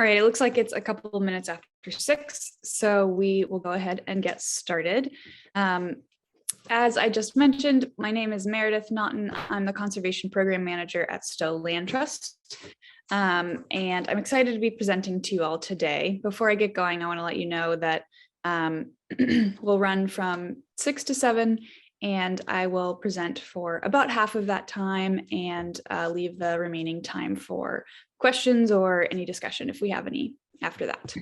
All right, it looks like it's a couple of minutes after 6, so we will go ahead and get started. As I just mentioned, my name is Meredith Naughton. I'm the Conservation Program Manager at Stowe Land Trust, and I'm excited to be presenting to you all today. Before I get going, I want to let you know that we'll run from 6 to 7, and I will present for about half of that time and leave the remaining time for questions or any discussion if we have any after that.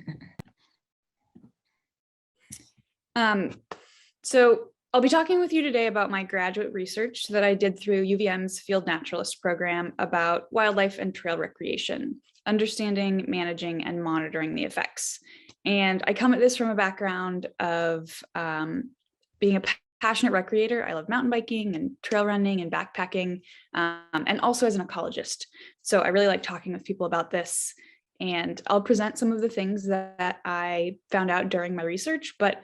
So I'll be talking with you today about my graduate research that I did through UVM's Field Naturalist program about wildlife and trail recreation, understanding, managing, and monitoring the effects. And I come at this from a background of being a passionate recreator. I love mountain biking and trail running and backpacking, and also as an ecologist. So I really like talking with people about this, and I'll present some of the things that I found out during my research, but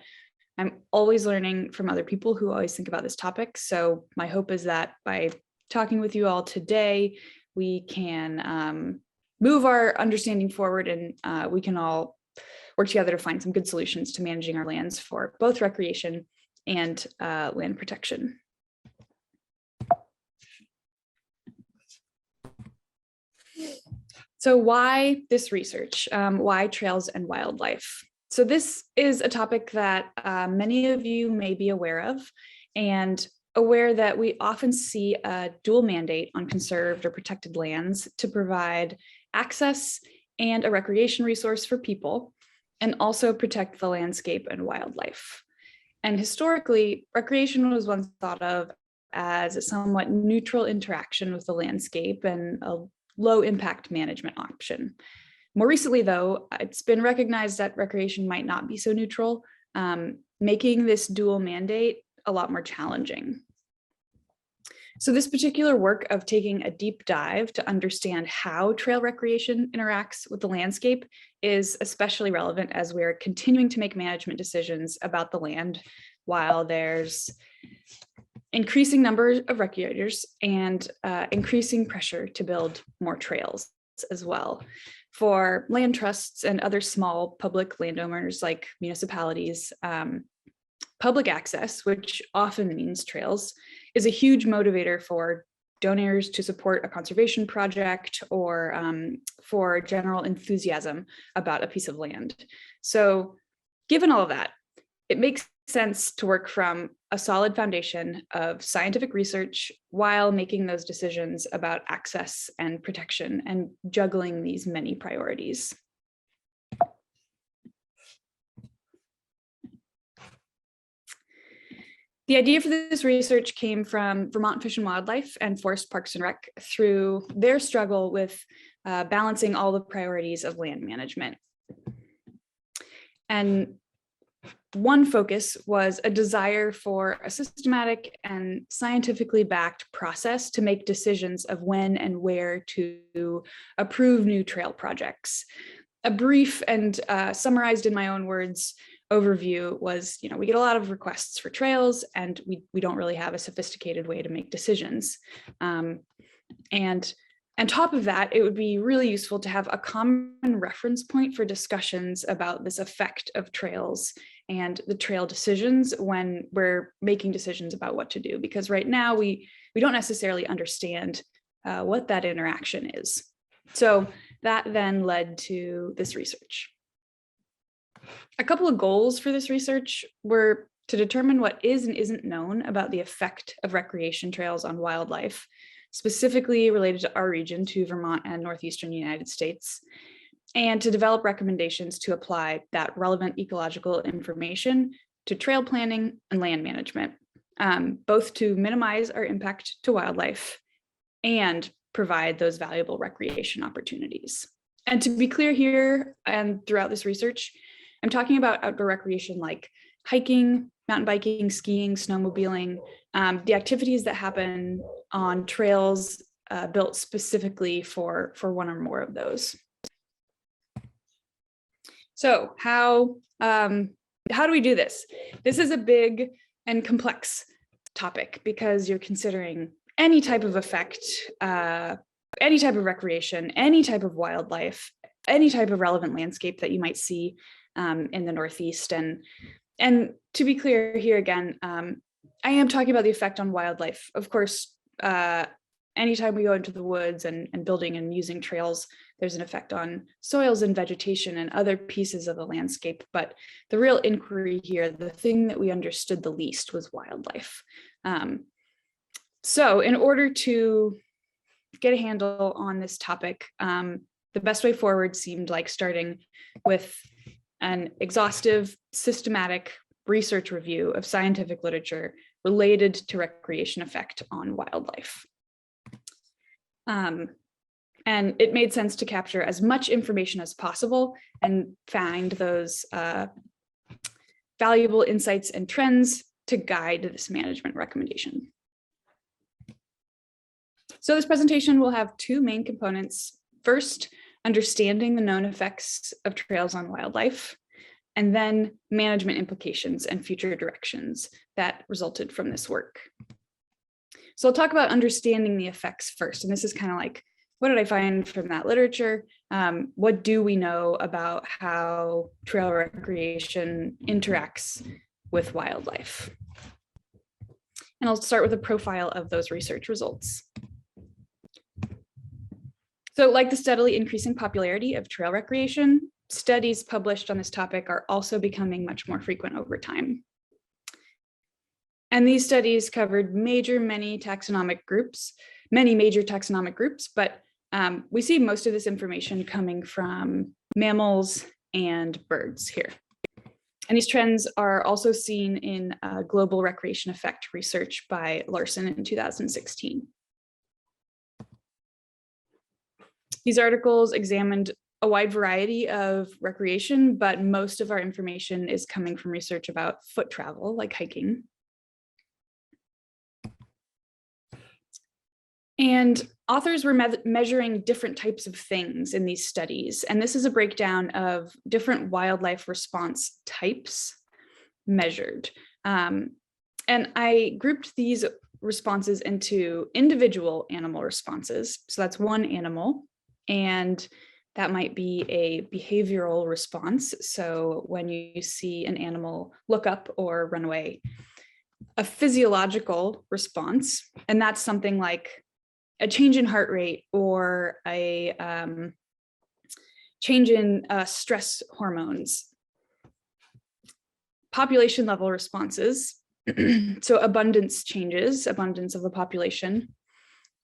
I'm always learning from other people who always think about this topic. So my hope is that by talking with you all today, we can move our understanding forward, and we can all work together to find some good solutions to managing our lands for both recreation and land protection. So why this research? Why trails and wildlife? So this is a topic that many of you may be aware of, and aware that we often see a dual mandate on conserved or protected lands to provide access and a recreation resource for people, and also protect the landscape and wildlife. And historically, recreation was once thought of as a somewhat neutral interaction with the landscape and a low impact management option. More recently, though, it's been recognized that recreation might not be so neutral, making this dual mandate a lot more challenging. So this particular work of taking a deep dive to understand how trail recreation interacts with the landscape is especially relevant as we're continuing to make management decisions about the land while there's increasing numbers of recreators and increasing pressure to build more trails as well. For land trusts and other small public landowners like municipalities, public access, which often means trails, is a huge motivator for donors to support a conservation project or for general enthusiasm about a piece of land. So given all of that, it makes sense to work from a solid foundation of scientific research while making those decisions about access and protection and juggling these many priorities. The idea for this research came from Vermont Fish and Wildlife and Forest Parks and Rec through their struggle with balancing all the priorities of land management. And one focus was a desire for a systematic and scientifically backed process to make decisions of when and where to approve new trail projects. A brief and summarized in my own words overview was, we get a lot of requests for trails and we don't really have a sophisticated way to make decisions. And on top of that, it would be really useful to have a common reference point for discussions about this effect of trails and the trail decisions when we're making decisions about what to do, because right now we don't necessarily understand what that interaction is. So that then led to this research. A couple of goals for this research were to determine what is and isn't known about the effect of recreation trails on wildlife, specifically related to our region, to Vermont and northeastern United States, and to develop recommendations to apply that relevant ecological information to trail planning and land management, both to minimize our impact to wildlife and provide those valuable recreation opportunities. And to be clear here and throughout this research, I'm talking about outdoor recreation like hiking, mountain biking, skiing, snowmobiling, the activities that happen on trails built specifically for one or more of those. So how do we do this? This is a big and complex topic because you're considering any type of effect, any type of recreation, any type of wildlife, any type of relevant landscape that you might see in the Northeast. And to be clear here again, I am talking about the effect on wildlife. Of course, anytime we go into the woods and building and using trails, there's an effect on soils and vegetation and other pieces of the landscape. But the real inquiry here, the thing that we understood the least, was wildlife. So in order to get a handle on this topic, the best way forward seemed like starting with an exhaustive, systematic research review of scientific literature related to recreation effect on wildlife. And it made sense to capture as much information as possible and find those valuable insights and trends to guide this management recommendation. So this presentation will have two main components. First, understanding the known effects of trails on wildlife, and then management implications and future directions that resulted from this work. So I'll talk about understanding the effects first. And this is kind of like, what did I find from that literature? What do we know about how trail recreation interacts with wildlife? And I'll start with a profile of those research results. So like the steadily increasing popularity of trail recreation, studies published on this topic are also becoming much more frequent over time. And these studies covered many taxonomic groups, but we see most of this information coming from mammals and birds here. And these trends are also seen in global recreation effect research by Larson in 2016. These articles examined a wide variety of recreation, but most of our information is coming from research about foot travel, like hiking. And authors were measuring different types of things in these studies. And this is a breakdown of different wildlife response types measured. And I grouped these responses into individual animal responses. So that's one animal. And that might be a behavioral response. So when you see an animal look up or run away, a physiological response, and that's something like a change in heart rate or a change in stress hormones. Population level responses, so abundance changes, abundance of the population,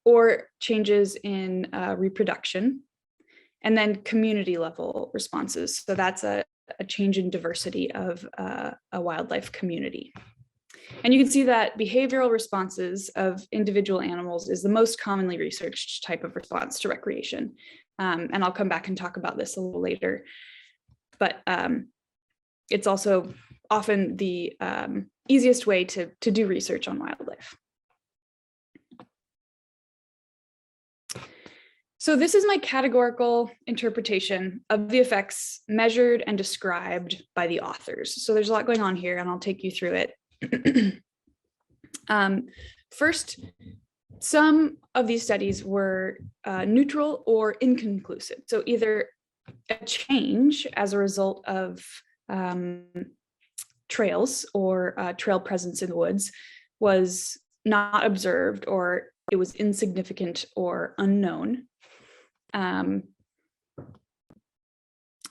or changes in reproduction, and then community level responses. So that's a change in diversity of a wildlife community. And you can see that behavioral responses of individual animals is the most commonly researched type of response to recreation. And I'll come back and talk about this a little later. But it's also often the easiest way to do research on wildlife. So this is my categorical interpretation of the effects measured and described by the authors. So there's a lot going on here, and I'll take you through it. First, some of these studies were neutral or inconclusive. So either a change as a result of trails or trail presence in the woods was not observed, or it was insignificant or unknown.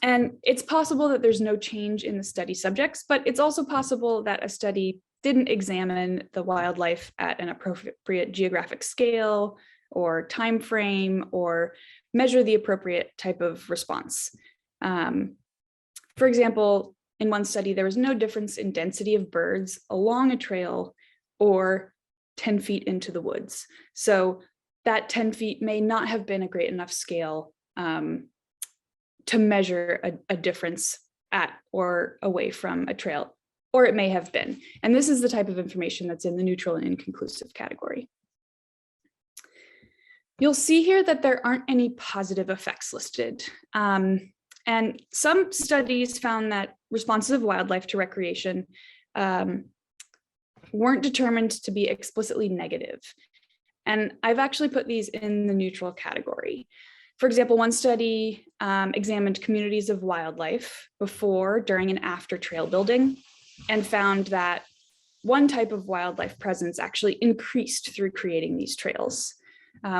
And it's possible that there's no change in the study subjects, but it's also possible that a study didn't examine the wildlife at an appropriate geographic scale or time frame, or measure the appropriate type of response. For example, in one study, there was no difference in density of birds along a trail or 10 feet into the woods. So that 10 feet may not have been a great enough scale to measure a difference at or away from a trail, or it may have been. And this is the type of information that's in the neutral and inconclusive category. You'll see here that there aren't any positive effects listed. And some studies found that responses of wildlife to recreation weren't determined to be explicitly negative. And I've actually put these in the neutral category. For example, one study examined communities of wildlife before, during, and after trail building, and found that one type of wildlife presence actually increased through creating these trails,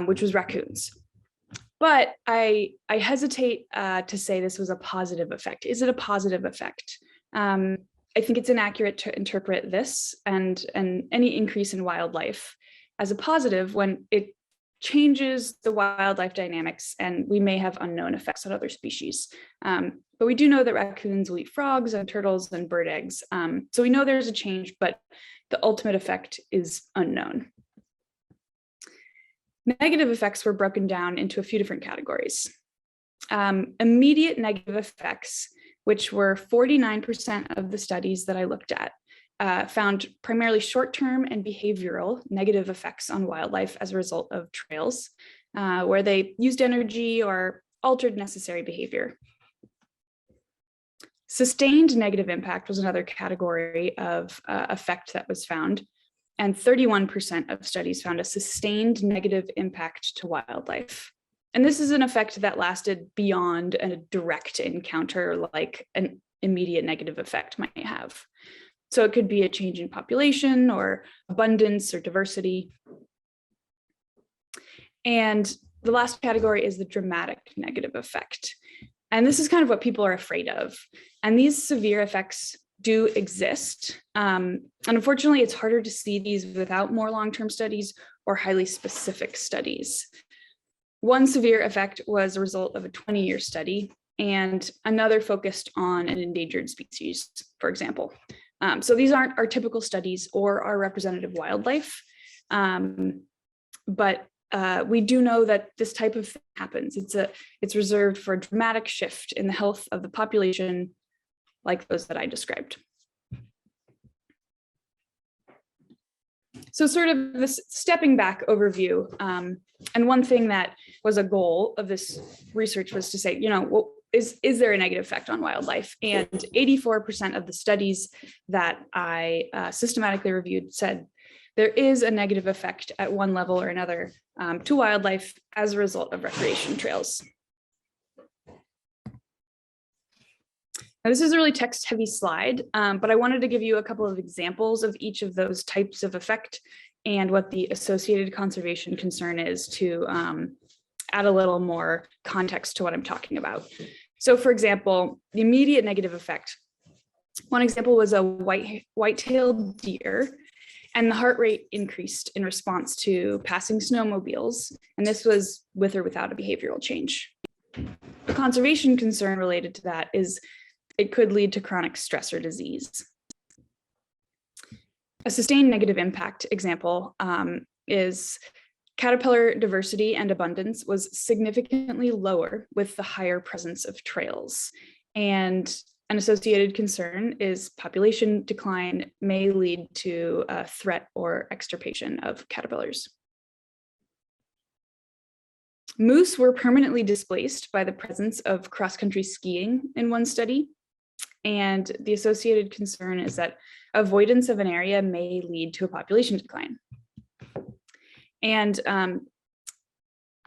which was raccoons. But I hesitate to say this was a positive effect. Is it a positive effect? I think it's inaccurate to interpret this and any increase in wildlife as a positive when it changes the wildlife dynamics, and we may have unknown effects on other species. But we do know that raccoons will eat frogs and turtles and bird eggs. So we know there's a change, but the ultimate effect is unknown. Negative effects were broken down into a few different categories. Immediate negative effects, which were 49% of the studies that I looked at, found primarily short-term and behavioral negative effects on wildlife as a result of trails, where they used energy or altered necessary behavior. Sustained negative impact was another category of effect that was found, and 31% of studies found a sustained negative impact to wildlife. And this is an effect that lasted beyond a direct encounter like an immediate negative effect might have. So it could be a change in population or abundance or diversity. And the last category is the dramatic negative effect. And this is kind of what people are afraid of. And these severe effects do exist. And unfortunately, it's harder to see these without more long-term studies or highly specific studies. One severe effect was a result of a 20-year study, and another focused on an endangered species, for example. So these aren't our typical studies or our representative wildlife, but we do know that this type of thing happens. It's reserved for a dramatic shift in the health of the population, like those that I described. So sort of this stepping back overview, and one thing that was a goal of this research was to say, you know, well, is there a negative effect on wildlife? And 84% of the studies that I systematically reviewed said there is a negative effect at one level or another to wildlife as a result of recreation trails. Now, this is a really text-heavy slide, but I wanted to give you a couple of examples of each of those types of effect and what the associated conservation concern is to add a little more context to what I'm talking about. So for example, the immediate negative effect. One example was a white-tailed deer, and the heart rate increased in response to passing snowmobiles, and this was with or without a behavioral change. The conservation concern related to that is it could lead to chronic stress or disease. A sustained negative impact example is caterpillar diversity and abundance was significantly lower with the higher presence of trails. And an associated concern is population decline may lead to a threat or extirpation of caterpillars. Moose were permanently displaced by the presence of cross-country skiing in one study. And the associated concern is that avoidance of an area may lead to a population decline. And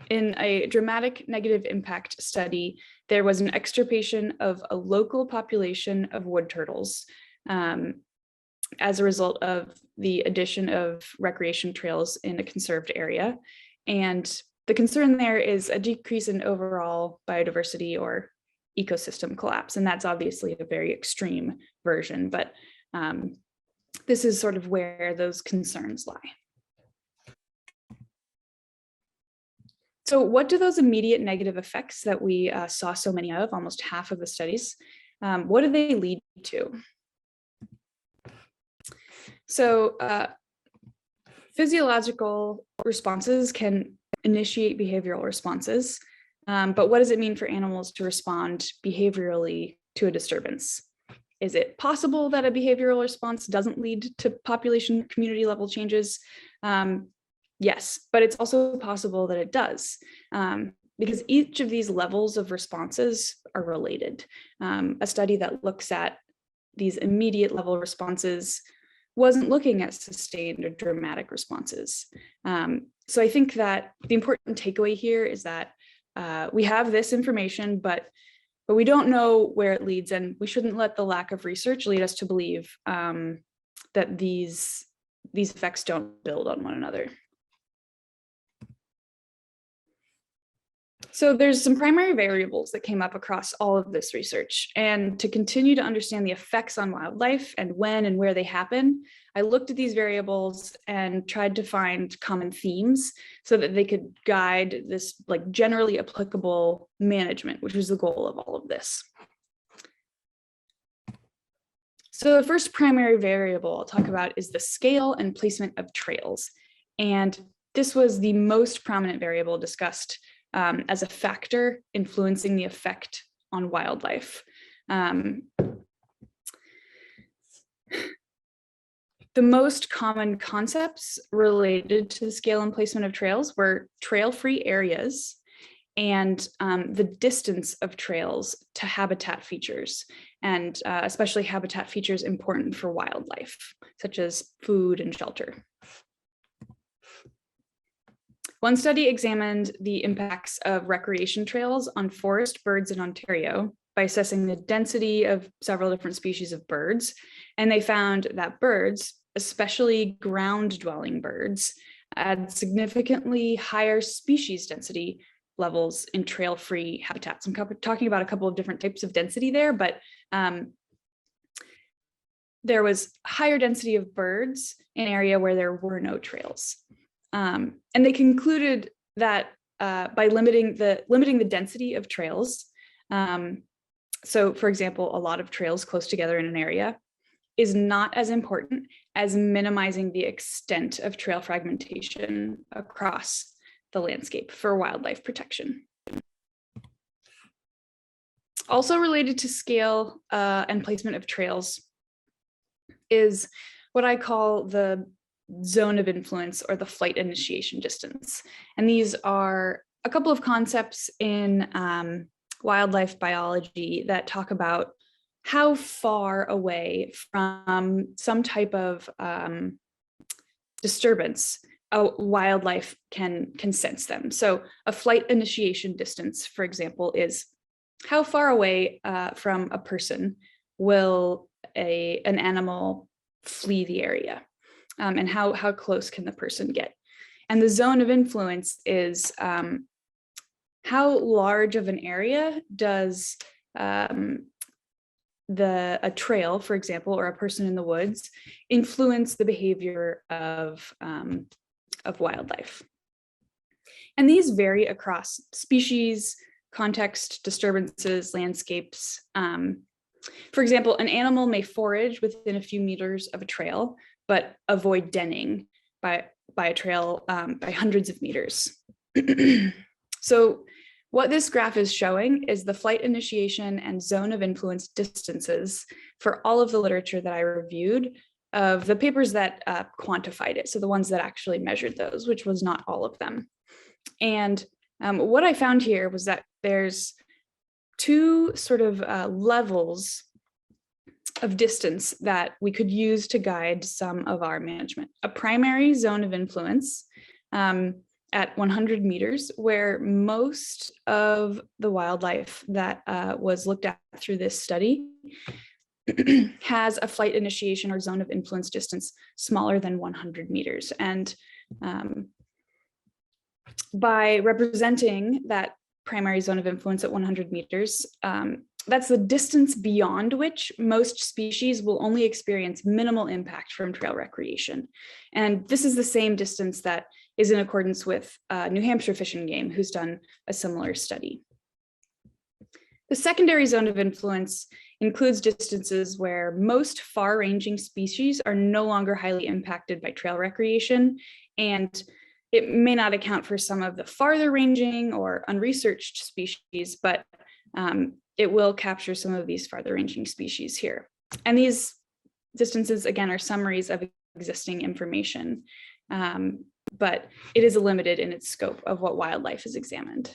in a dramatic negative impact study, there was an extirpation of a local population of wood turtles as a result of the addition of recreation trails in a conserved area. And the concern there is a decrease in overall biodiversity or ecosystem collapse. And that's obviously a very extreme version, but this is sort of where those concerns lie. So what do those immediate negative effects that we saw so many of, almost half of the studies, what do they lead to? So physiological responses can initiate behavioral responses, but what does it mean for animals to respond behaviorally to a disturbance? Is it possible that a behavioral response doesn't lead to population community level changes? Yes, but it's also possible that it does, because each of these levels of responses are related. A study that looks at these immediate level responses wasn't looking at sustained or dramatic responses. So I think that the important takeaway here is that we have this information, but we don't know where it leads, and we shouldn't let the lack of research lead us to believe that these effects don't build on one another. So there's some primary variables that came up across all of this research. And to continue to understand the effects on wildlife and when and where they happen, I looked at these variables and tried to find common themes so that they could guide this like generally applicable management, which was the goal of all of this. So the first primary variable I'll talk about is the scale and placement of trails. And this was the most prominent variable discussed as a factor influencing the effect on wildlife. The most common concepts related to the scale and placement of trails were trail-free areas and the distance of trails to habitat features, and especially habitat features important for wildlife, such as food and shelter. One study examined the impacts of recreation trails on forest birds in Ontario by assessing the density of several different species of birds. And they found that birds, especially ground-dwelling birds, had significantly higher species density levels in trail-free habitats. I'm talking about a couple of different types of density there, but there was higher density of birds in an area where there were no trails. And they concluded that by limiting the density of trails, so for example, a lot of trails close together in an area is not as important as minimizing the extent of trail fragmentation across the landscape for wildlife protection. Also related to scale and placement of trails is what I call the zone of influence or the flight initiation distance. And these are a couple of concepts in wildlife biology that talk about how far away from some type of disturbance a wildlife can sense them. So a flight initiation distance, for example, is how far away from a person will an animal flee the area. And how close can the person get? And the zone of influence is how large of an area does a trail, for example, or a person in the woods influence the behavior of wildlife. And these vary across species, context, disturbances, landscapes. For example, an animal may forage within a few meters of a trail, but avoid denning by a trail by hundreds of meters. So what this graph is showing is the flight initiation and zone of influence distances for all of the literature that I reviewed of the papers that quantified it. So the ones that actually measured those, which was not all of them. And what I found here was that there's two sort of levels of distance that we could use to guide some of our management. A primary zone of influence at 100 meters, where most of the wildlife that was looked at through this study has a flight initiation or zone of influence distance smaller than 100 meters. And by representing that primary zone of influence at 100 meters, that's the distance beyond which most species will only experience minimal impact from trail recreation. And this is the same distance that is in accordance with New Hampshire Fish and Game, who's done a similar study. The secondary zone of influence includes distances where most far-ranging species are no longer highly impacted by trail recreation, and it may not account for some of the farther ranging or unresearched species, but it will capture some of these farther ranging species here. And these distances, again, are summaries of existing information, but it is limited in its scope of what wildlife is examined.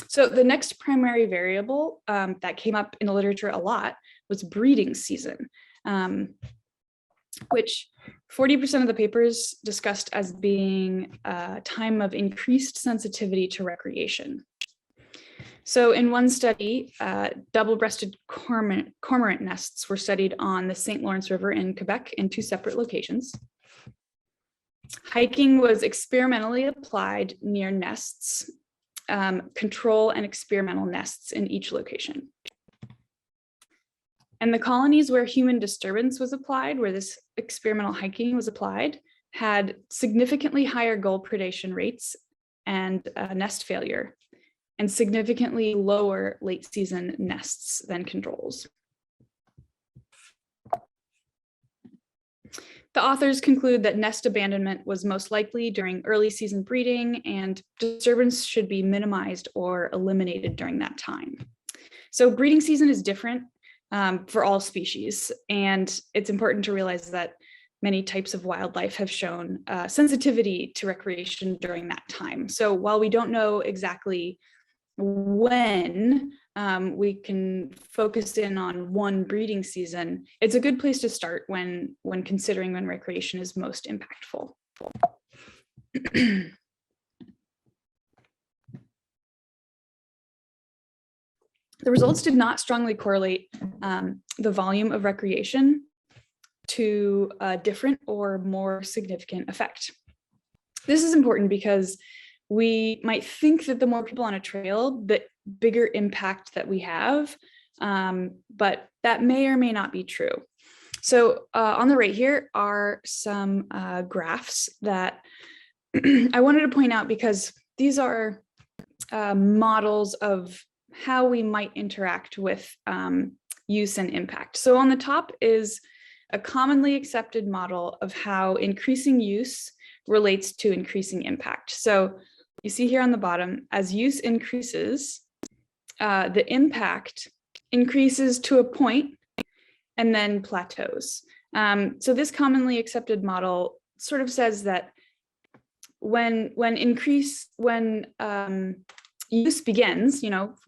So the next primary variable that came up in the literature a lot was breeding season. which 40% of the papers discussed as being a time of increased sensitivity to recreation. So in one study, double-breasted cormorant nests were studied on the St. Lawrence River in Quebec in 2 separate locations. Hiking was experimentally applied near nests, control and experimental nests in each location. And the colonies where human disturbance was applied, where this experimental hiking was applied, had significantly higher gull predation rates and nest failure, and significantly lower late season nests than controls. The authors conclude that nest abandonment was most likely during early season breeding, and disturbance should be minimized or eliminated during that time. So breeding season is different for all species, and it's important to realize that many types of wildlife have shown sensitivity to recreation during that time. So while we don't know exactly when we can focus in on one breeding season, it's a good place to start when considering when recreation is most impactful. The results did not strongly correlate the volume of recreation to a different or more significant effect. This is important because we might think that the more people on a trail, the bigger impact that we have, but that may or may not be true. So on the right here are some graphs that I wanted to point out because these are models of how we might interact with use and impact. So on the top is a commonly accepted model of how increasing use relates to increasing impact. So you see here on the bottom, as use increases, the impact increases to a point and then plateaus. So this commonly accepted model sort of says that when use begins,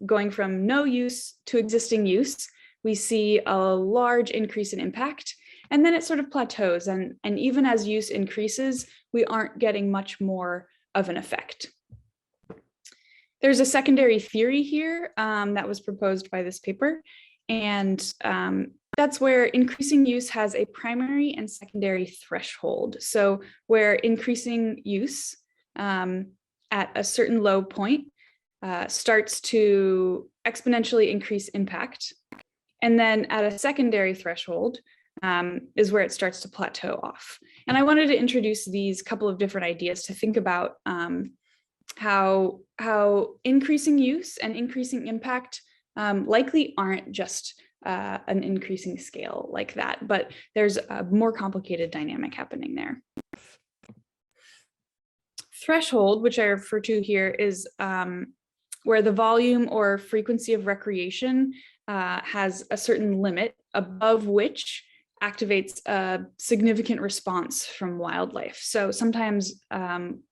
going from no use to existing use, we see a large increase in impact, and then it sort of plateaus. And even as use increases, we aren't getting much more of an effect. There's a secondary theory here that was proposed by this paper, and that's where increasing use has a primary and secondary threshold. So where increasing use at a certain low point starts to exponentially increase impact. And then at a secondary threshold is where it starts to plateau off. And I wanted to introduce these couple of different ideas to think about how increasing use and increasing impact likely aren't just an increasing scale like that, but there's a more complicated dynamic happening there. Threshold, which I refer to here, is where the volume or frequency of recreation has a certain limit above which activates a significant response from wildlife. So sometimes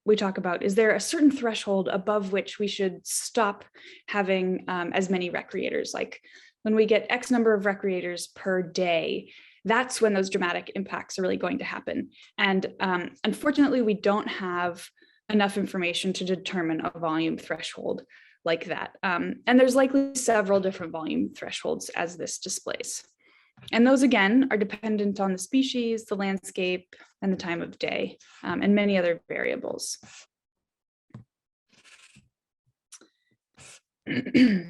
we talk about, is there a certain threshold above which we should stop having as many recreators? Like when we get X number of recreators per day, that's when those dramatic impacts are really going to happen. And unfortunately, we don't have enough information to determine a volume threshold like that. And there's likely several different volume thresholds as this displays. And those, again, are dependent on the species, the landscape, and the time of day, and many other variables. The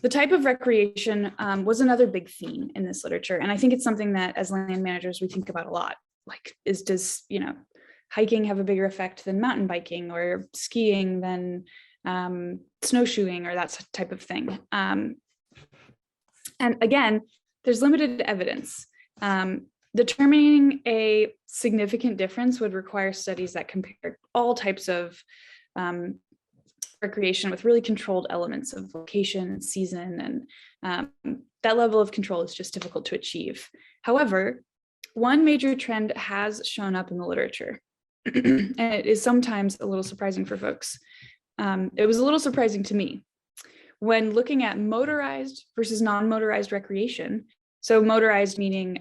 type of recreation was another big theme in this literature. And I think it's something that as land managers, we think about a lot. Like, does hiking have a bigger effect than mountain biking, or skiing than snowshoeing, or that type of thing. And again, there's limited evidence. Determining a significant difference would require studies that compare all types of recreation with really controlled elements of location and season, and that level of control is just difficult to achieve. However, one major trend has shown up in the literature, and it is sometimes a little surprising for folks. It was a little surprising to me. when looking at motorized versus non-motorized recreation, so motorized meaning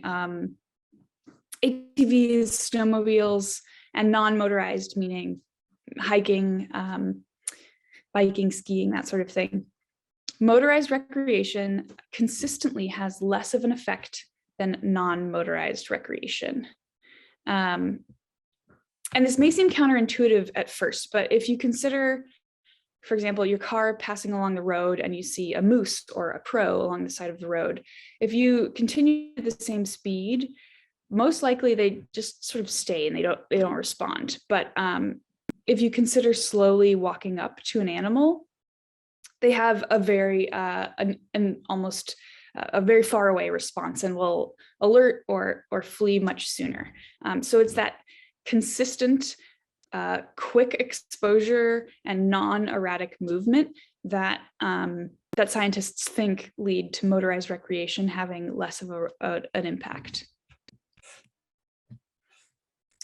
ATVs, snowmobiles, and non-motorized meaning hiking, biking, skiing, that sort of thing. Motorized recreation consistently has less of an effect than non-motorized recreation. And this may seem counterintuitive at first, but if you consider, for example, your car passing along the road and you see a moose or a crow along the side of the road, if you continue the same speed, most likely they just sort of stay and they don't respond. But if you consider slowly walking up to an animal, they have a very almost a very far away response and will alert or flee much sooner. So it's that consistent, quick exposure and non-erratic movement that that scientists think lead to motorized recreation having less of an impact.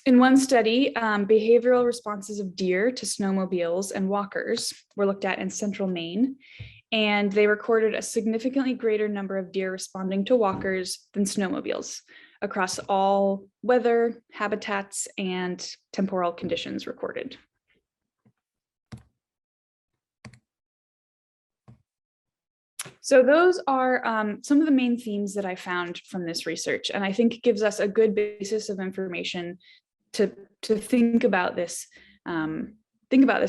In one study, behavioral responses of deer to snowmobiles and walkers were looked at in central Maine, and they recorded a significantly greater number of deer responding to walkers than snowmobiles across all weather, habitats, and temporal conditions recorded. So those are some of the main themes that I found from this research, and I think it gives us a good basis of information to think about this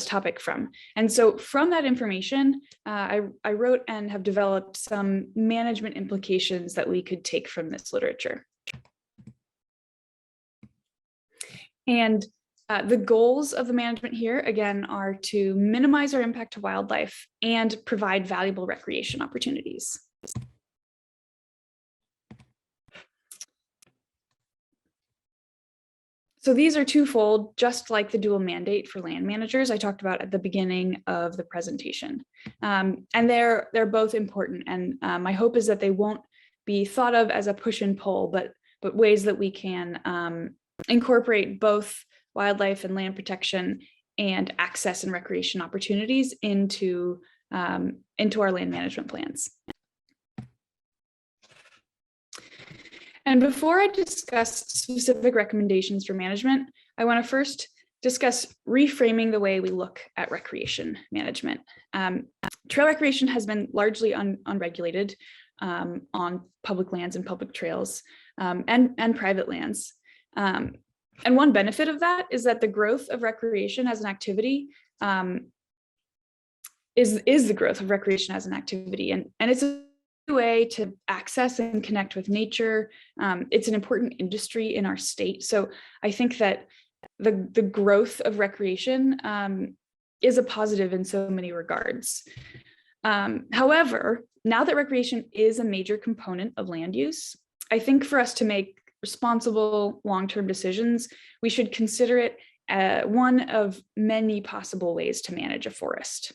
topic from. And so from that information, I wrote and have developed some management implications that we could take from this literature. And the goals of the management here, again, are to minimize our impact to wildlife and provide valuable recreation opportunities. So these are twofold, just like the dual mandate for land managers I talked about at the beginning of the presentation. And they're both important. And my hope is that they won't be thought of as a push and pull, but ways that we can incorporate both wildlife and land protection and access and recreation opportunities into our land management plans. And before I discuss specific recommendations for management, I want to first discuss reframing the way we look at recreation management. Trail recreation has been largely unregulated on public lands and public trails and private lands. And one benefit of that is that the growth of recreation as an activity is the growth of recreation as an activity. And it's a way to access and connect with nature. It's an important industry in our state. So I think that the growth of recreation is a positive in so many regards. However, now that recreation is a major component of land use, I think for us to make responsible long-term decisions, we should consider it one of many possible ways to manage a forest.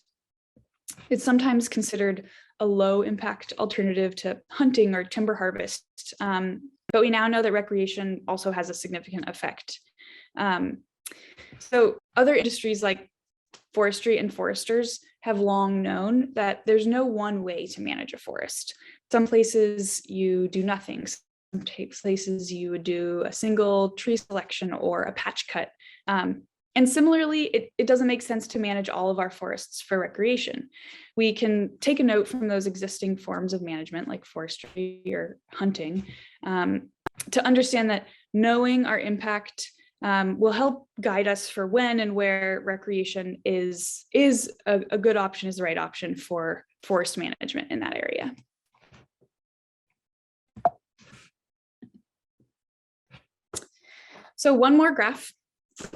It's sometimes considered a low impact alternative to hunting or timber harvest, but we now know that recreation also has a significant effect. So other industries like forestry and foresters have long known that there's no one way to manage a forest. Some places you do nothing. Some places you would do a single tree selection or a patch cut. And similarly, it doesn't make sense to manage all of our forests for recreation. We can take a note from those existing forms of management like forestry or hunting to understand that knowing our impact will help guide us for when and where recreation is a good option, is the right option for forest management in that area. So one more graph.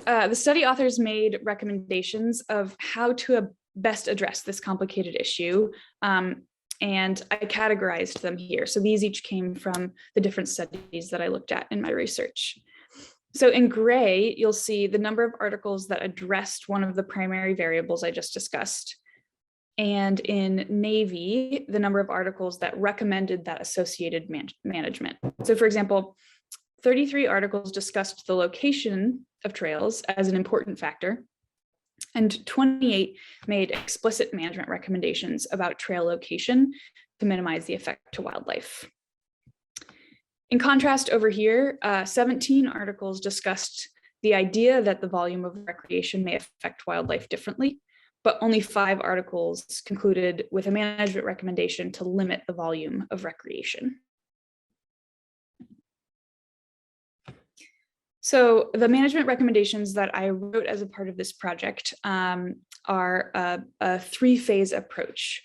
The study authors made recommendations of how to best address this complicated issue, and I categorized them here. So these each came from the different studies that I looked at in my research. So in gray, you'll see the number of articles that addressed one of the primary variables I just discussed. And in navy, the number of articles that recommended that associated management. So for example, 33 articles discussed the location of trails as an important factor, and 28 made explicit management recommendations about trail location to minimize the effect to wildlife. In contrast, over here, 17 articles discussed the idea that the volume of recreation may affect wildlife differently, but only 5 articles concluded with a management recommendation to limit the volume of recreation. So the management recommendations that I wrote as a part of this project are a 3-phase approach.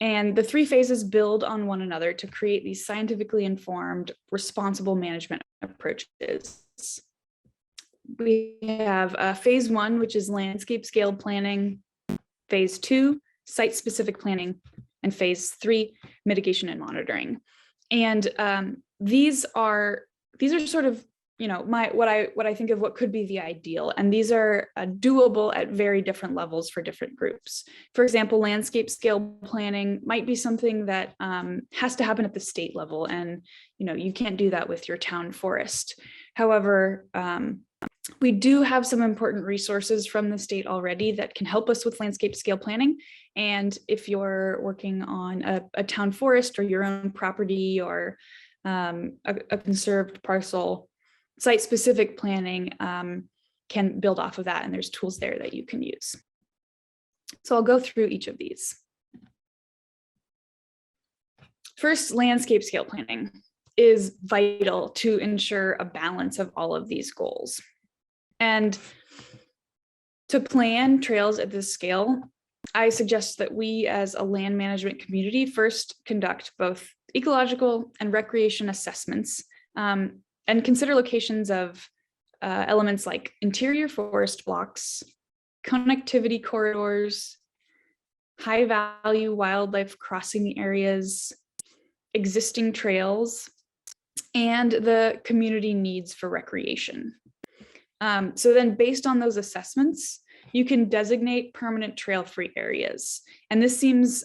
And the 3 phases build on one another to create these scientifically informed, responsible management approaches. We have phase 1, which is landscape scale planning, phase 2, site-specific planning, and phase 3, mitigation and monitoring. And these are sort of, you know, what I think of what could be the ideal, and these are doable at very different levels for different groups. For example, landscape scale planning might be something that has to happen at the state level, and you know, you can't do that with your town forest. However, we do have some important resources from the state already that can help us with landscape scale planning. And if you're working on a town forest or your own property or a conserved parcel, site-specific planning can build off of that, and there's tools there that you can use. So I'll go through each of these. First, landscape scale planning is vital to ensure a balance of all of these goals. And to plan trails at this scale, I suggest that we as a land management community first conduct both ecological and recreation assessments and consider locations of elements like interior forest blocks, connectivity corridors, high value wildlife crossing areas, existing trails, and the community needs for recreation. So then based on those assessments, you can designate permanent trail-free areas. And this seems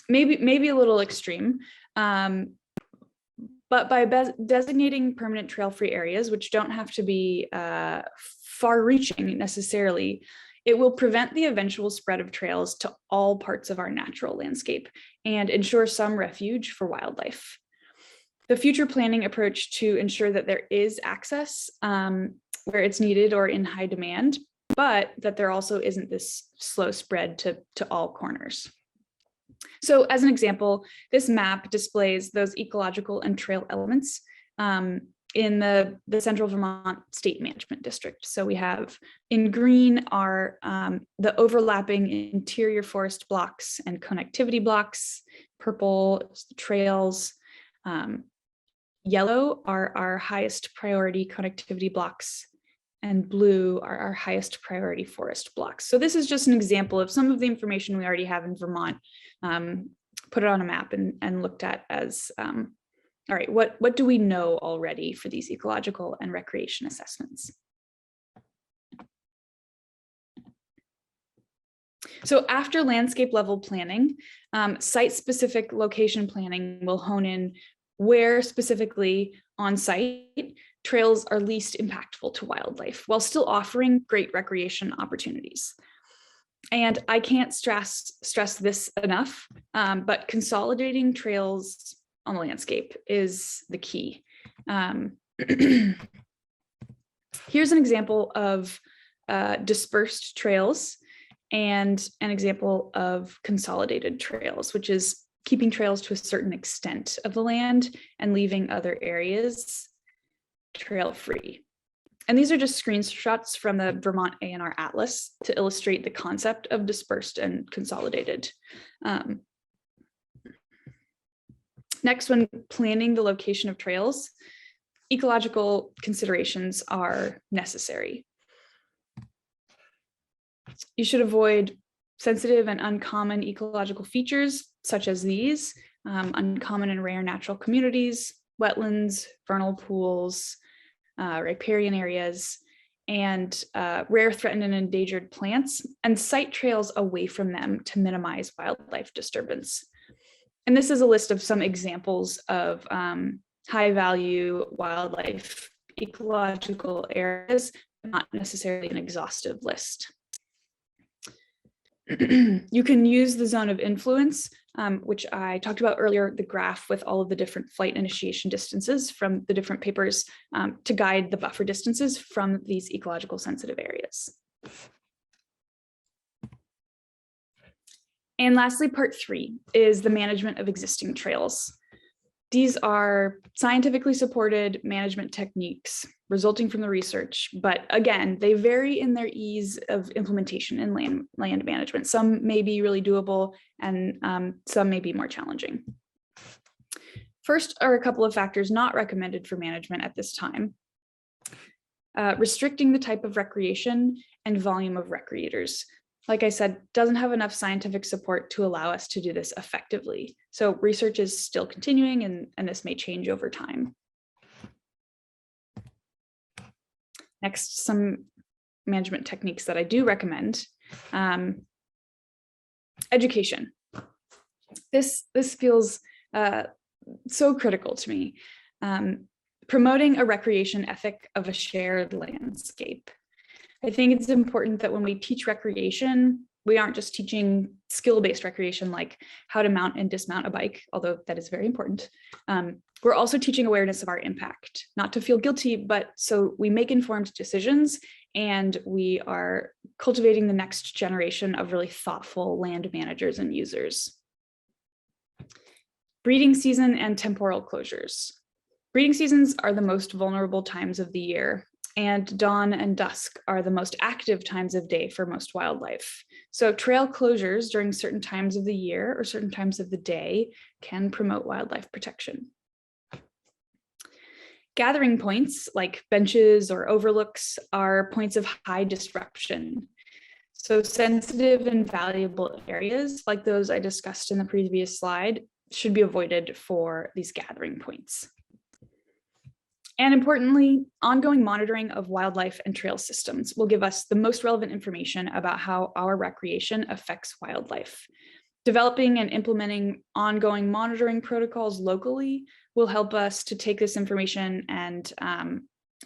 maybe a little extreme, but by designating permanent trail-free areas, which don't have to be far-reaching necessarily, it will prevent the eventual spread of trails to all parts of our natural landscape and ensure some refuge for wildlife. The future planning approach to ensure that there is access where it's needed or in high demand, but that there also isn't this slow spread to all corners. So as an example, this map displays those ecological and trail elements in the Central Vermont State Management District. So we have in green are the overlapping interior forest blocks and connectivity blocks, purple trails, yellow are our highest priority connectivity blocks, and blue are our highest priority forest blocks. So this is just an example of some of the information we already have in Vermont, put it on a map and looked at as, all right, what do we know already for these ecological and recreation assessments? So after landscape level planning, site-specific location planning will hone in where specifically on site trails are least impactful to wildlife while still offering great recreation opportunities. And I can't stress this enough, but consolidating trails on the landscape is the key. Here's an example of dispersed trails and an example of consolidated trails, which is keeping trails to a certain extent of the land and leaving other areas trail-free. And these are just screenshots from the Vermont A&R Atlas to illustrate the concept of dispersed and consolidated. Next, when planning the location of trails, ecological considerations are necessary. You should avoid sensitive and uncommon ecological features, such as these, uncommon and rare natural communities, wetlands, vernal pools, riparian areas, and rare, threatened, and endangered plants, and site trails away from them to minimize wildlife disturbance. And this is a list of some examples of high value wildlife ecological areas not necessarily an exhaustive list. You can use the zone of influence, which I talked about earlier, the graph with all of the different flight initiation distances from the different papers, to guide the buffer distances from these ecological sensitive areas. And lastly, part 3 is the management of existing trails. These are scientifically supported management techniques resulting from the research, but again, they vary in their ease of implementation in land management. Some may be really doable and some may be more challenging. First are a couple of factors not recommended for management at this time. Restricting the type of recreation and volume of recreators. Like I said, doesn't have enough scientific support to allow us to do this effectively. So research is still continuing and this may change over time. Next, some management techniques that I do recommend. Education. This feels so critical to me. Promoting a recreation ethic of a shared landscape. I think it's important that when we teach recreation, we aren't just teaching skill-based recreation like how to mount and dismount a bike, although that is very important. We're also teaching awareness of our impact, not to feel guilty, but so we make informed decisions and we are cultivating the next generation of really thoughtful land managers and users. Breeding season and temporal closures. Breeding seasons are the most vulnerable times of the year, and dawn and dusk are the most active times of day for most wildlife. So trail closures during certain times of the year or certain times of the day can promote wildlife protection. Gathering points like benches or overlooks are points of high disruption. So sensitive and valuable areas like those I discussed in the previous slide should be avoided for these gathering points. And importantly, ongoing monitoring of wildlife and trail systems will give us the most relevant information about how our recreation affects wildlife. Developing and implementing ongoing monitoring protocols locally will help us to take this information and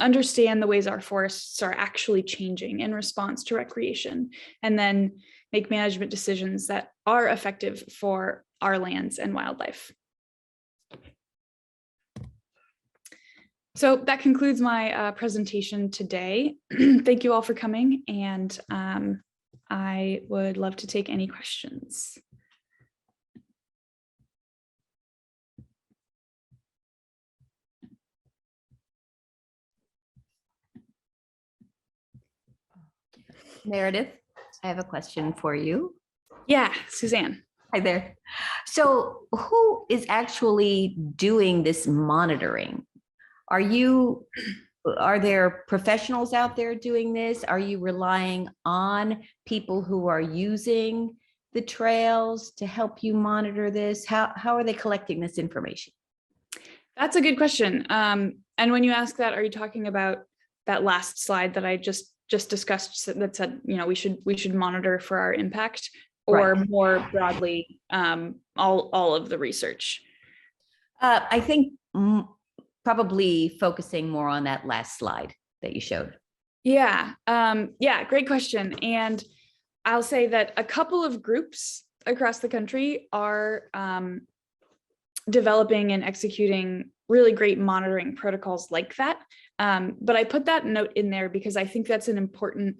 understand the ways our forests are actually changing in response to recreation, and then make management decisions that are effective for our lands and wildlife. So that concludes my presentation today. Thank you all for coming, and I would love to take any questions. Meredith, I have a question for you. Yeah, Suzanne. Hi there. So who is actually doing this monitoring? Are there professionals out there doing this? Are you relying on people who are using the trails to help you monitor this? How are they collecting this information? That's a good question. And when you ask that, are you talking about that last slide that I just discussed that said, you know, we should monitor for our impact, or right, more broadly, all of the research? I think probably focusing more on that last slide that you showed. Yeah, yeah, great question. And I'll say that a couple of groups across the country are developing and executing really great monitoring protocols like that. But I put that note in there because I think that's an important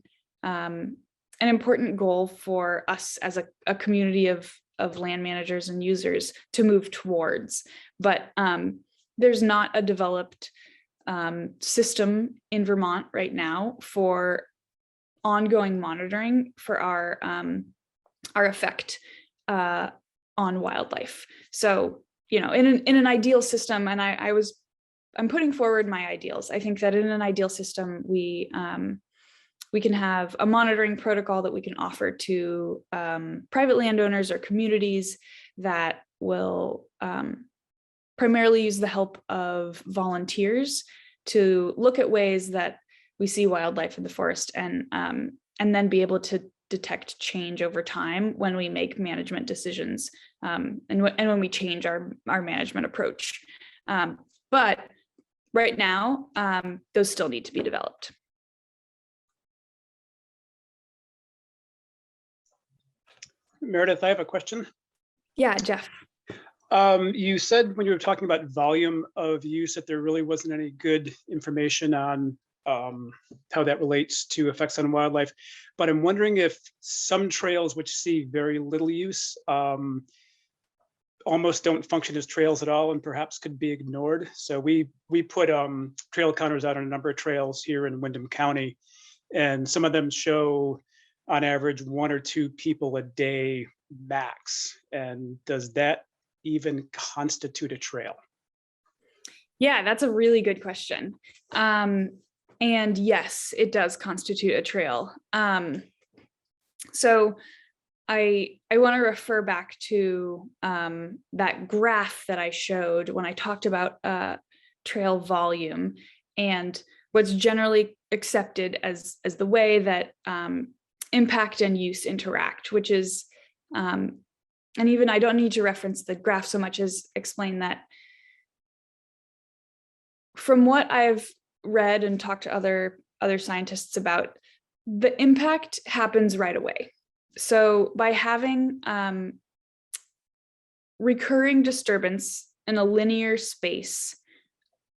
goal for us as a community of land managers and users to move towards. But there's not a developed system in Vermont right now for ongoing monitoring for our effect on wildlife. So, you know, in an ideal system, and I'm putting forward my ideals. I think that in an ideal system, we can have a monitoring protocol that we can offer to private landowners or communities that will primarily use the help of volunteers to look at ways that we see wildlife in the forest, and then be able to detect change over time when we make management decisions, and when we change our management approach. But right now, those still need to be developed. Meredith, I have a question. Yeah, Jeff. You said when you were talking about volume of use that there really wasn't any good information on how that relates to effects on wildlife. But I'm wondering if some trails which see very little use almost don't function as trails at all and perhaps could be ignored. So we put trail counters out on a number of trails here in Windham County, and some of them show on average 1 or 2 people a day max. And does that even constitute a trail? Yeah, that's a really good question. And yes, it does constitute a trail. So I want to refer back to that graph that I showed when I talked about trail volume and what's generally accepted as the way that impact and use interact, which is, and even I don't need to reference the graph so much as explain that from what I've read and talked to other scientists about, the impact happens right away. So by having recurring disturbance in a linear space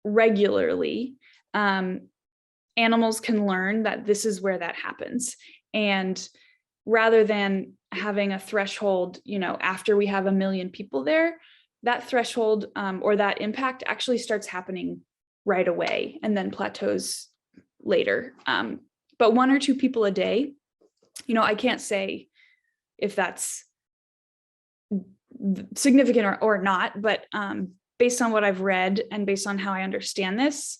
regularly, animals can learn that this is where that happens. And rather than having a threshold, after we have 1 million people there, that threshold or that impact actually starts happening right away and then plateaus later. But 1 or 2 people a day, I can't say if that's significant or not, but based on what I've read and based on how I understand this,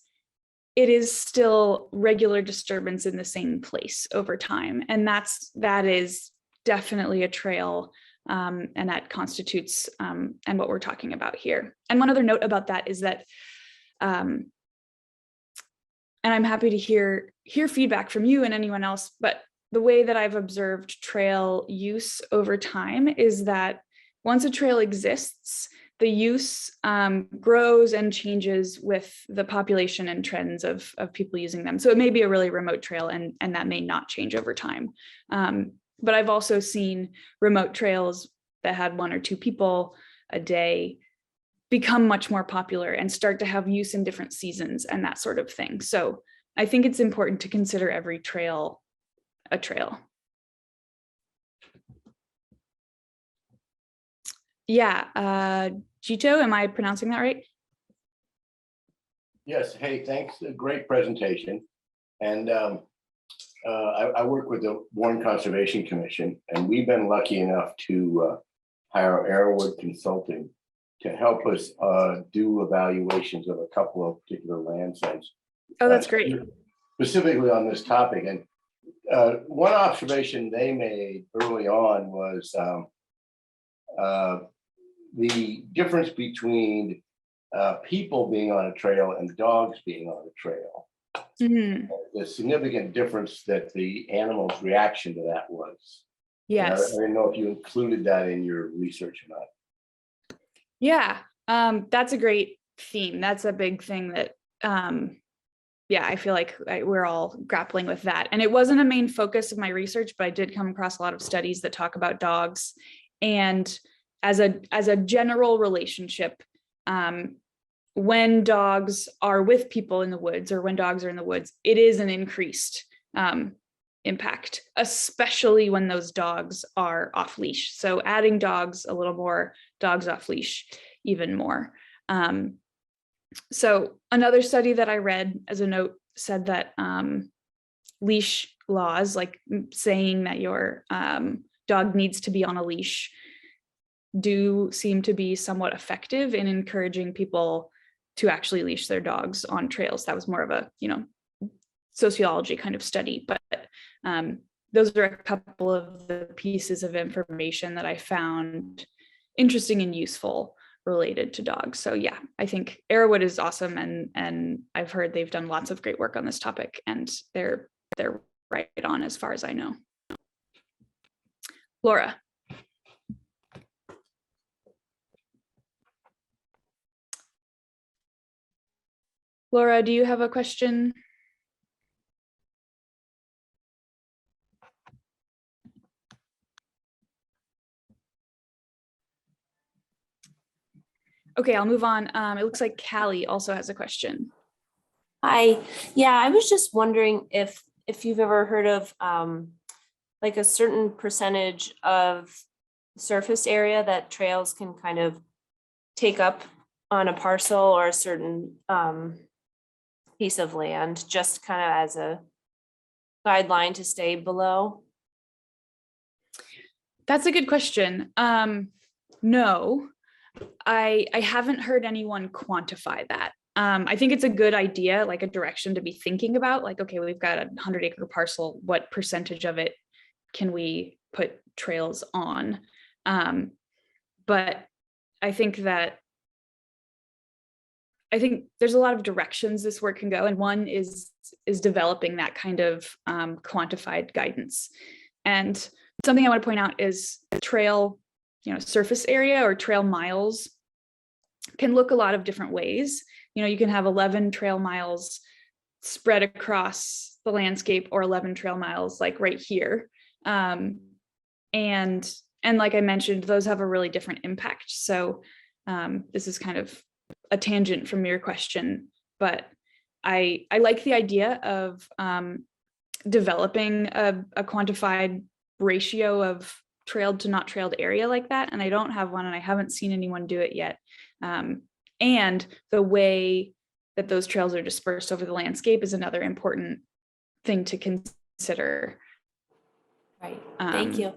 it is still regular disturbance in the same place over time. And that is definitely a trail, and that constitutes and what we're talking about here. And one other note about that is that, and I'm happy to hear feedback from you and anyone else, but the way that I've observed trail use over time is that once a trail exists, the use grows and changes with the population and trends of people using them. So it may be a really remote trail and that may not change over time. But I've also seen remote trails that had 1 or 2 people a day become much more popular and start to have use in different seasons and that sort of thing. So I think it's important to consider every trail a trail. Yeah, Gito, am I pronouncing that right? Yes, hey, thanks, a great presentation. And I work with the Warren Conservation Commission, and we've been lucky enough to hire Arrowwood Consulting to help us do evaluations of a couple of particular land sites. Oh, that's great. Specifically on this topic. And one observation they made early on was the difference between people being on a trail and dogs being on a trail. Mm-hmm. The significant difference that the animal's reaction to that was. Yes. I don't know if you included that in your research or not. Yeah, that's a great theme. That's a big thing that, yeah, I feel like we're all grappling with that. And it wasn't a main focus of my research, but I did come across a lot of studies that talk about dogs. And as a general relationship, when dogs are with people in the woods or when dogs are in the woods, it is an increased impact, especially when those dogs are off leash. So adding dogs a little more, dogs off leash even more. So another study that I read as a note said that leash laws, like saying that your dog needs to be on a leash, do seem to be somewhat effective in encouraging people to actually leash their dogs on trails. That was more of a, sociology kind of study, but those are a couple of the pieces of information that I found interesting and useful related to dogs. So yeah, I think Arrowwood is awesome, and I've heard they've done lots of great work on this topic, and they're right on as far as I know. Laura. Laura, do you have a question? Okay, I'll move on. It looks like Callie also has a question. Hi. Yeah, I was just wondering if you've ever heard of like a certain percentage of surface area that trails can kind of take up on a parcel or a certain piece of land, just kind of as a guideline to stay below. That's a good question. No, I haven't heard anyone quantify that. I think it's a good idea, like a direction to be thinking about, like, okay, we've got a 100-acre parcel. What percentage of it can we put trails on? But I think there's a lot of directions this work can go, and one is developing that kind of quantified guidance. And something I want to point out is trail, surface area or trail miles can look a lot of different ways. You can have 11 trail miles spread across the landscape, or 11 trail miles like right here. And like I mentioned, those have a really different impact. So this is kind of a tangent from your question, but I like the idea of developing a quantified ratio of trailed to not trailed area like that. And I don't have one, and I haven't seen anyone do it yet. And the way that those trails are dispersed over the landscape is another important thing to consider. Right. Thank you.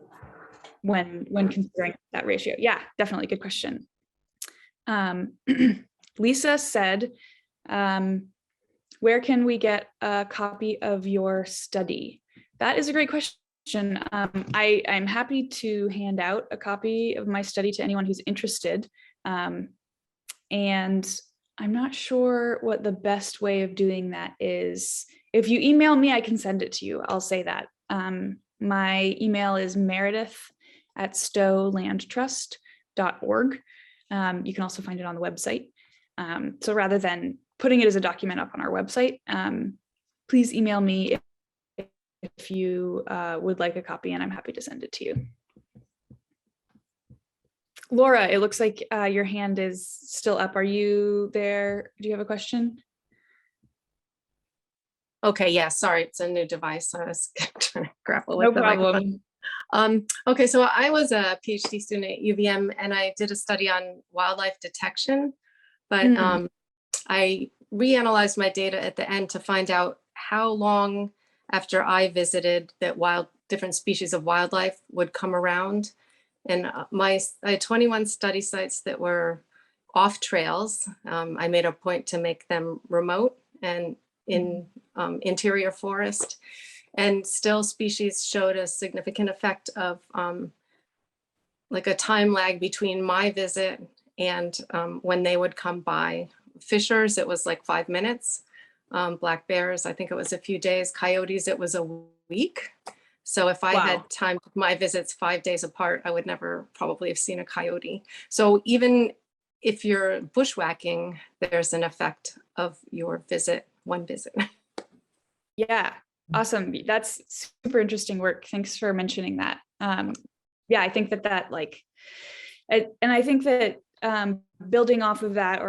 When considering that ratio. Yeah, definitely good question. Lisa said, where can we get a copy of your study? That is a great question. I'm happy to hand out a copy of my study to anyone who's interested. And I'm not sure what the best way of doing that is. If you email me, I can send it to you. I'll say that. My email is meredith@stowlandtrust.org. You can also find it on the website. So rather than putting it as a document up on our website, please email me if you would like a copy, and I'm happy to send it to you. Laura, it looks like your hand is still up. Are you there? Do you have a question? Okay, yeah, sorry, it's a new device. So I was trying to grapple with No the problem. microphone. Okay, so I was a PhD student at UVM, and I did a study on wildlife detection, but I reanalyzed my data at the end to find out how long after I visited that different species of wildlife would come around. And I had 21 study sites that were off trails. I made a point to make them remote and in interior forest, and still species showed a significant effect of like a time lag between my visit and when they would come by. Fishers, it was like 5 minutes. Black bears, I think it was a few days. Coyotes, it was a week. So if I had timed my visits 5 days apart, I would never probably have seen a coyote. So even if you're bushwhacking, there's an effect of your visit, one visit. Yeah, awesome. That's super interesting work. Thanks for mentioning that. Yeah, I think that like, and I think that building off of that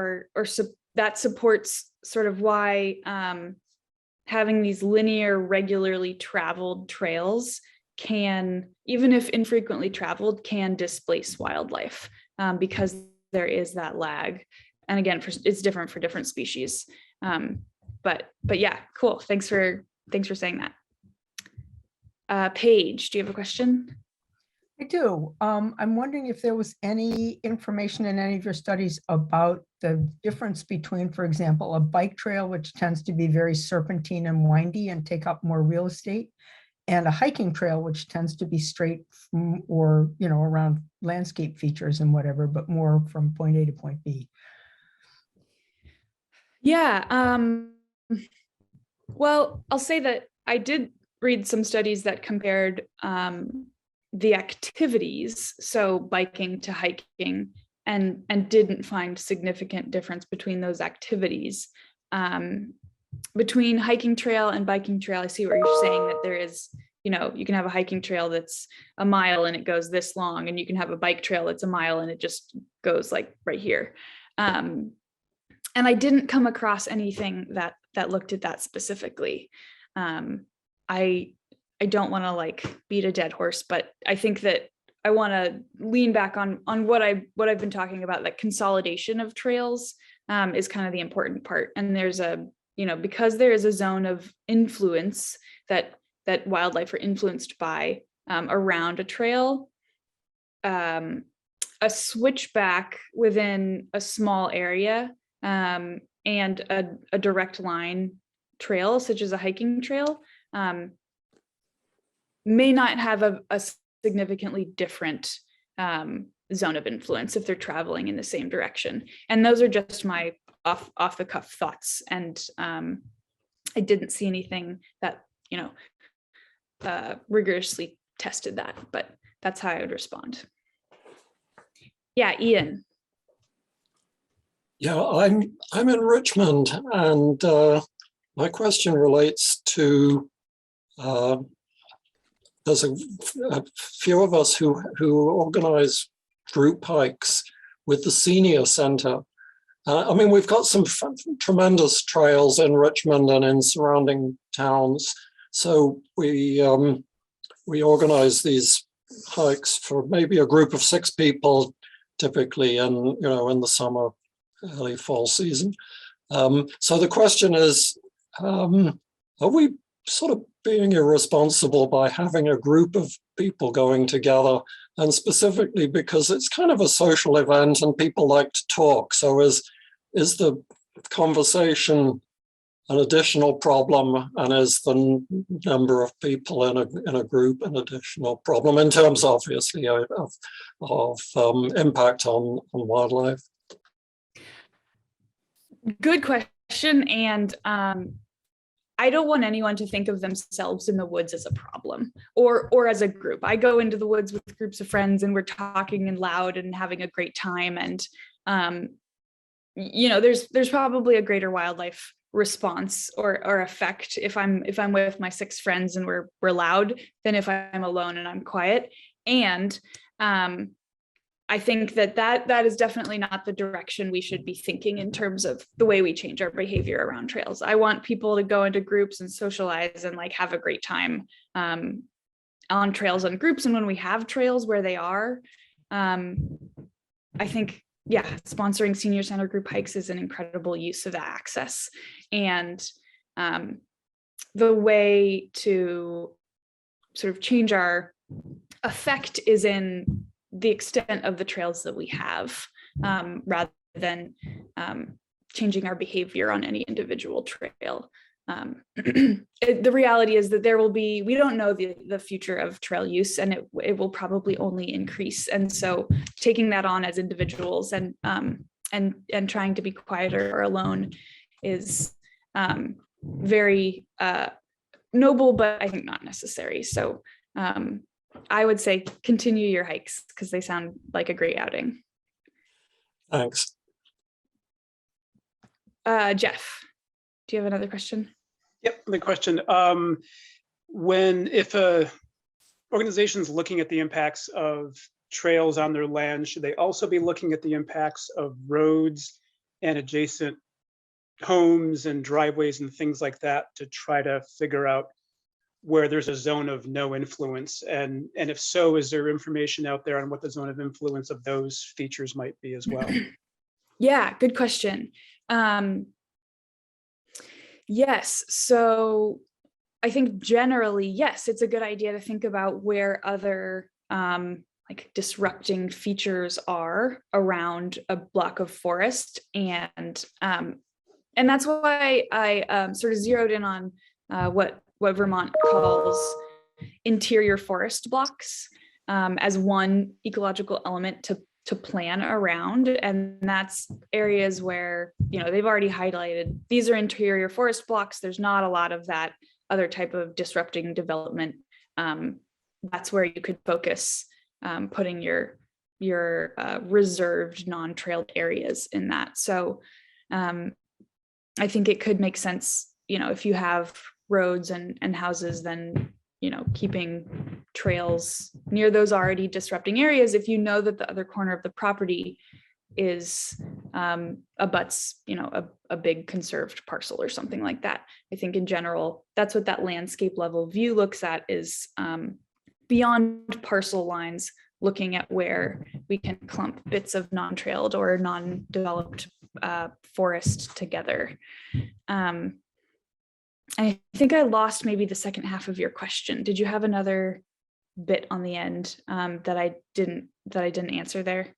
that supports sort of why having these linear, regularly traveled trails can, even if infrequently traveled, can displace wildlife because there is that lag. And again, it's different for different species. But yeah, cool. Thanks for saying that. Paige, do you have a question? I do. I'm wondering if there was any information in any of your studies about the difference between, for example, a bike trail, which tends to be very serpentine and windy and take up more real estate, and a hiking trail, which tends to be straight from, or, around landscape features and whatever, but more from point A to point B. Yeah. Well, I'll say that I did read some studies that compared the activities, so biking to hiking, and didn't find significant difference between those activities. Between hiking trail and biking trail, I see what you're saying, that there is, you can have a hiking trail that's a mile and it goes this long, and you can have a bike trail that's a mile and it just goes like right here. And I didn't come across anything that looked at that specifically. I don't want to like beat a dead horse, but I think that I want to lean back on what I've been talking about, that consolidation of trails is kind of the important part. And there's because there is a zone of influence that wildlife are influenced by around a trail, a switchback within a small area and a direct line trail, such as a hiking trail, may not have a significantly different zone of influence if they're traveling in the same direction. And those are just my off the cuff thoughts. And I didn't see anything that, rigorously tested that, but that's how I would respond. Yeah, Ian. Yeah, I'm in Richmond, and my question relates to there's a few of us who organize group hikes with the senior center. I mean, we've got some tremendous trails in Richmond and in surrounding towns. So we organize these hikes for maybe a group of 6 people, typically in the summer, early fall season. So the question is, are we sort of being irresponsible by having a group of people going together, and specifically because it's kind of a social event and people like to talk? So is the conversation an additional problem, and is the number of people in a group an additional problem in terms, obviously, of impact on wildlife? Good question. And I don't want anyone to think of themselves in the woods as a problem or as a group. I go into the woods with groups of friends and we're talking and loud and having a great time. And, there's probably a greater wildlife response or effect if I'm with my 6 friends and we're loud than if I'm alone and I'm quiet. And I think that is definitely not the direction we should be thinking in terms of the way we change our behavior around trails. I want people to go into groups and socialize and like have a great time on trails and groups. And when we have trails where they are, I think, sponsoring senior center group hikes is an incredible use of that access. And the way to sort of change our effect is in the extent of the trails that we have, rather than changing our behavior on any individual trail. The reality is that we don't know the future of trail use, and it will probably only increase. And so taking that on as individuals and trying to be quieter or alone is very noble, but I think not necessary. So I would say continue your hikes because they sound like a great outing. Thanks. Jeff, do you have another question? Yep, the question. If a organization's looking at the impacts of trails on their land, should they also be looking at the impacts of roads and adjacent homes and driveways and things like that to try to figure out where there's a zone of no influence? And if so, is there information out there on what the zone of influence of those features might be as well? Yeah, good question. Yes, so I think generally, yes, it's a good idea to think about where other like disrupting features are around a block of forest. And that's why I sort of zeroed in on what Vermont calls interior forest blocks as one ecological element to plan around. And that's areas where, they've already highlighted, these are interior forest blocks. There's not a lot of that other type of disrupting development. That's where you could focus putting your reserved non-trailed areas in that. So I think it could make sense, if you have roads and houses, then keeping trails near those already disrupting areas. If you know that the other corner of the property is abuts, a big conserved parcel or something like that. I think in general, that's what that landscape level view looks at, is beyond parcel lines, looking at where we can clump bits of non-trailed or non-developed forest together. I think I lost maybe the second half of your question. Did you have another bit on the end that I didn't answer there?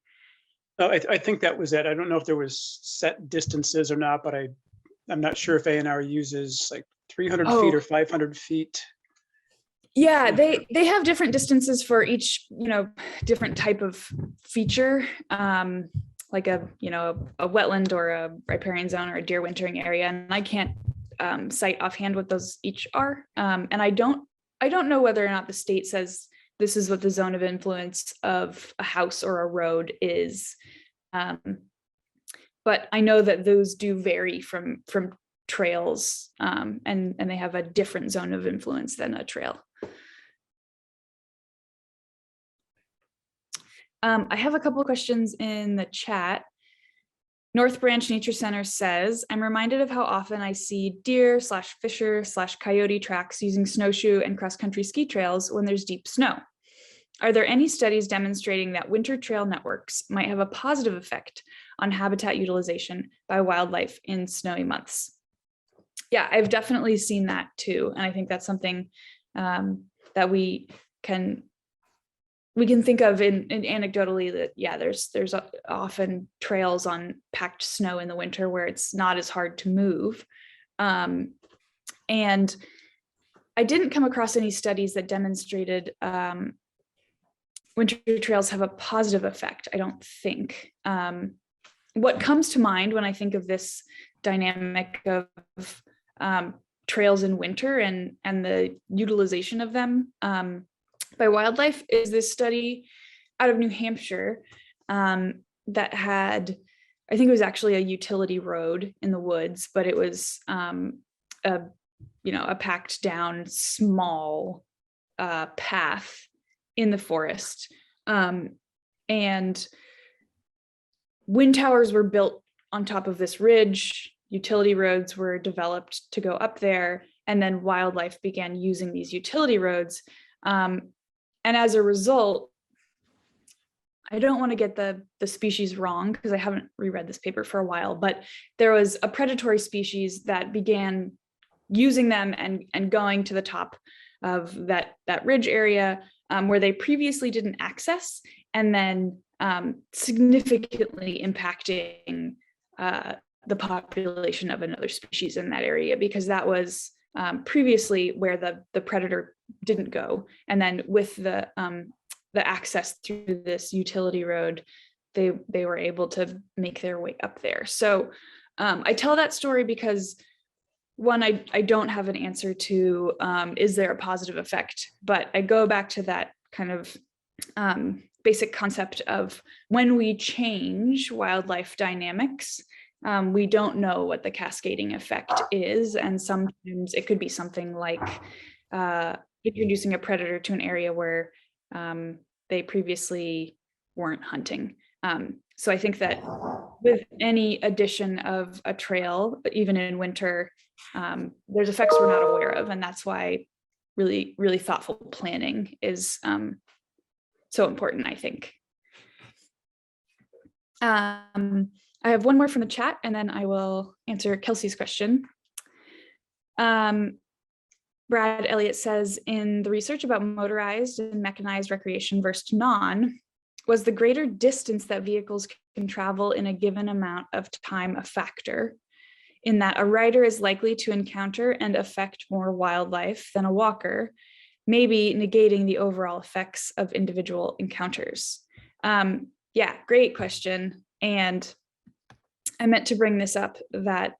I think that was it. I don't know if there was set distances or not, but I'm not sure if A&R uses like 300 feet or 500 feet. Yeah, they have different distances for each, different type of feature, like a wetland or a riparian zone or a deer wintering area. And I can't cite offhand what those each are. And I don't know whether or not the state says this is what the zone of influence of a house or a road is. But I know that those do vary from trails, and they have a different zone of influence than a trail. I have a couple of questions in the chat. North Branch Nature Center says, I'm reminded of how often I see deer / fisher / coyote tracks using snowshoe and cross-country ski trails when there's deep snow. Are there any studies demonstrating that winter trail networks might have a positive effect on habitat utilization by wildlife in snowy months? Yeah, I've definitely seen that too. And I think that's something that we can think of in anecdotally, that, yeah, there's often trails on packed snow in the winter where it's not as hard to move. And I didn't come across any studies that demonstrated winter trails have a positive effect, I don't think. What comes to mind when I think of this dynamic of trails in winter and the utilization of them by wildlife is this study out of New Hampshire that had, I think it was actually a utility road in the woods, but it was a packed down small path in the forest. And wind towers were built on top of this ridge, utility roads were developed to go up there, and then wildlife began using these utility roads. And as a result, I don't want to get the species wrong because I haven't reread this paper for a while, but there was a predatory species that began using them and going to the top of that ridge area where they previously didn't access, and then significantly impacting the population of another species in that area, because that was previously where the predator didn't go. And then with the access through this utility road, they were able to make their way up there. So I tell that story because, one, I don't have an answer to, is there a positive effect? But I go back to that kind of basic concept of when we change wildlife dynamics, we don't know what the cascading effect is. And sometimes it could be something like introducing a predator to an area where they previously weren't hunting. So I think that with any addition of a trail, even in winter, there's effects we're not aware of. And that's why really, really thoughtful planning is so important, I think. I have one more from the chat, and then I will answer Kelsey's question. Brad Elliott says, in the research about motorized and mechanized recreation versus non, was the greater distance that vehicles can travel in a given amount of time a factor, in that a rider is likely to encounter and affect more wildlife than a walker, maybe negating the overall effects of individual encounters? Yeah, great question. And I meant to bring this up, that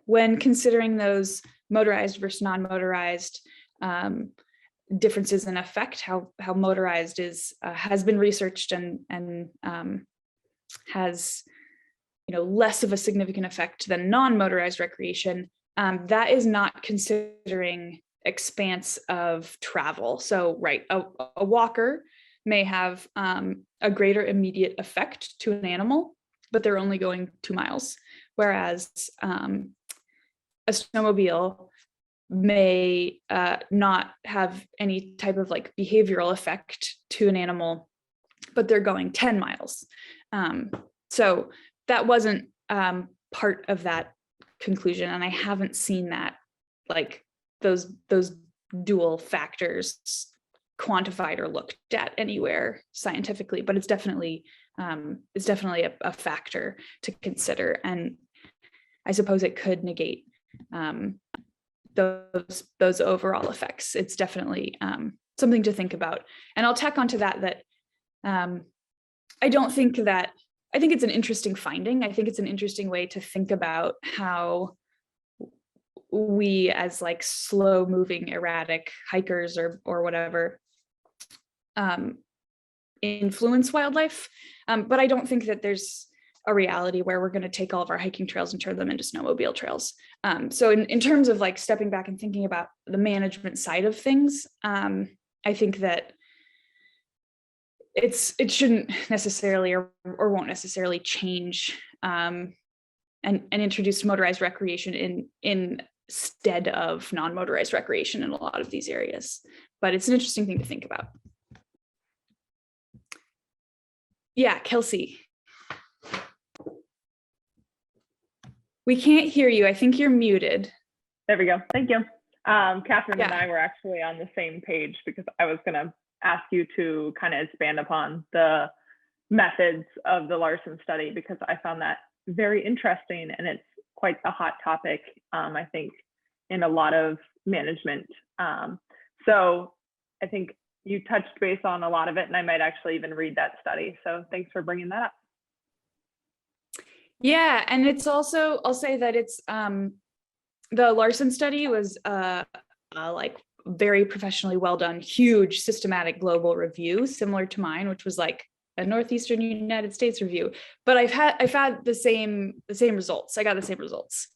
when considering those motorized versus non-motorized differences in effect, how motorized has been researched and has less of a significant effect than non-motorized recreation, that is not considering expanse of travel. So right, a walker may have a greater immediate effect to an animal, but they're only going 2 miles. Whereas a snowmobile may not have any type of like behavioral effect to an animal, but they're going 10 miles. So that wasn't part of that conclusion. And I haven't seen that, like those dual factors quantified or looked at anywhere scientifically, but it's definitely a factor to consider. And I suppose it could negate those overall effects. It's definitely something to think about. And I'll tack onto that I think it's an interesting finding. I think it's an interesting way to think about how we as like slow moving erratic hikers or whatever influence wildlife. But I don't think that there's a reality where we're going to take all of our hiking trails and turn them into snowmobile trails. So in terms of like stepping back and thinking about the management side of things, I think that it shouldn't necessarily or won't necessarily change and introduce motorized recreation instead of non-motorized recreation in a lot of these areas. But it's an interesting thing to think about. Yeah, Kelsey. We can't hear you. I think you're muted. There we go. Thank you. Catherine Yeah. and I were actually on the same page because I was going to ask you to kind of expand upon the methods of the Larson study, because I found that very interesting and it's quite a hot topic, I think, in a lot of management. So I think you touched base on a lot of it, and I might actually even read that study. So thanks for bringing that up. Yeah, and it's also, I'll say that it's the Larson study was like very professionally well done, huge systematic global review, similar to mine, which was like a Northeastern United States review. But I've had the same results. I got the same results.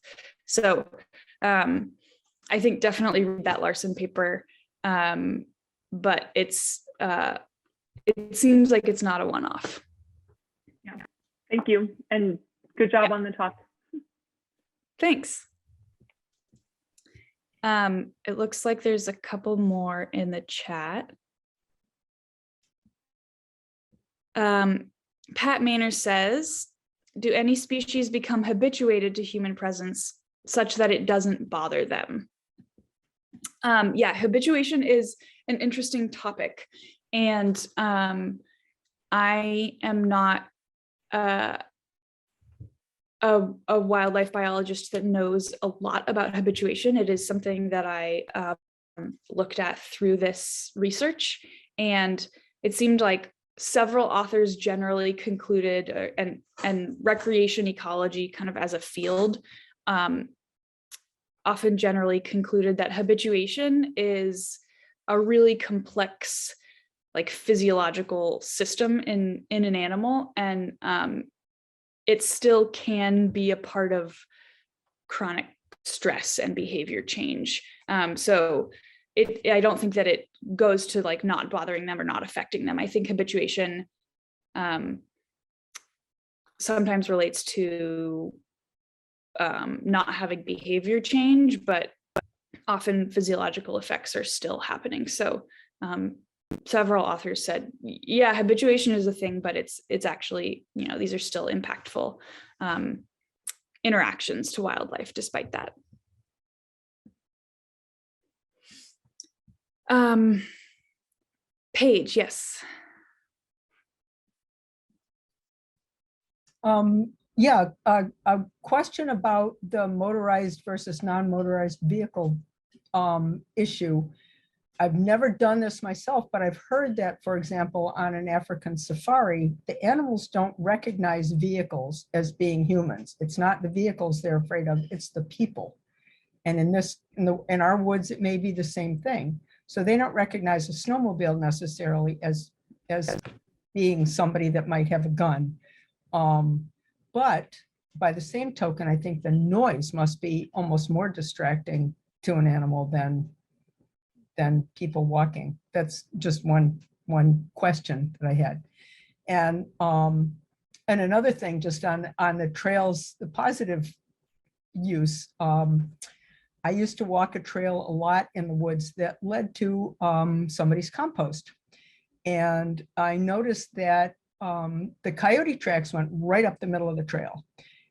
So I think definitely read that Larson paper. But it seems like it's not a one-off. Yeah, thank you, and good job on the talk. Thanks. It looks like there's a couple more in the chat. Pat Manor says, do any species become habituated to human presence such that it doesn't bother them? Yeah, habituation is an interesting topic. And I am not a wildlife biologist that knows a lot about habituation. It is something that I looked at through this research, and it seemed like several authors generally concluded, and recreation ecology kind of as a field, often generally concluded that habituation is a really complex, like physiological system in an animal, and it still can be a part of chronic stress and behavior change. So I don't think that it goes to like not bothering them or not affecting them. I think habituation sometimes relates to not having behavior change, but often physiological effects are still happening. So several authors said, yeah, habituation is a thing, but it's actually, these are still impactful interactions to wildlife despite that. Paige, yes. Yeah, a question about the motorized versus non-motorized vehicle issue. I've never done this myself, but I've heard that, for example, on an African safari, the animals don't recognize vehicles as being humans. It's not the vehicles they're afraid of, it's the people. And in our woods, it may be the same thing. So they don't recognize a snowmobile necessarily as being somebody that might have a gun. But by the same token, I think the noise must be almost more distracting to an animal than people walking. That's just one one question that I had. And another thing, just on the trails, the positive use, I used to walk a trail a lot in the woods that led to somebody's compost. And I noticed that the coyote tracks went right up the middle of the trail.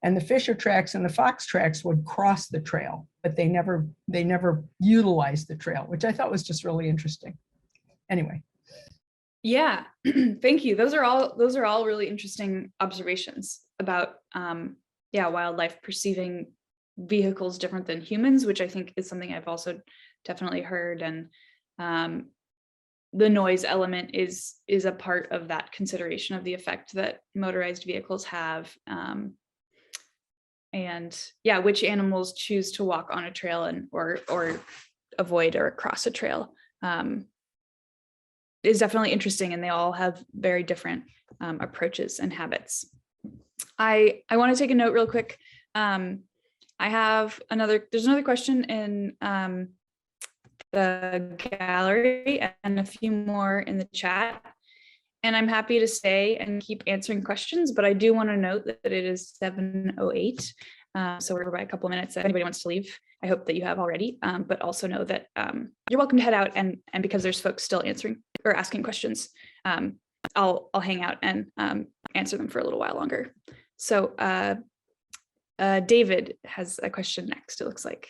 And the fisher tracks and the fox tracks would cross the trail, but they never utilized the trail, which I thought was just really interesting. Anyway. Yeah, thank you. Those are all really interesting observations about wildlife perceiving vehicles different than humans, which I think is something I've also definitely heard. And the noise element is a part of that consideration of the effect that motorized vehicles have. And yeah, which animals choose to walk on a trail and or avoid or cross a trail is definitely interesting, and they all have very different approaches and habits. I want to take a note real quick. There's another question in the gallery and a few more in the chat. And I'm happy to stay and keep answering questions, but I do want to note that it is 7:08. So we're by a couple of minutes. If anybody wants to leave, I hope that you have already, but also know that you're welcome to head out, and because there's folks still answering or asking questions, I'll hang out and answer them for a little while longer. So David has a question next, it looks like.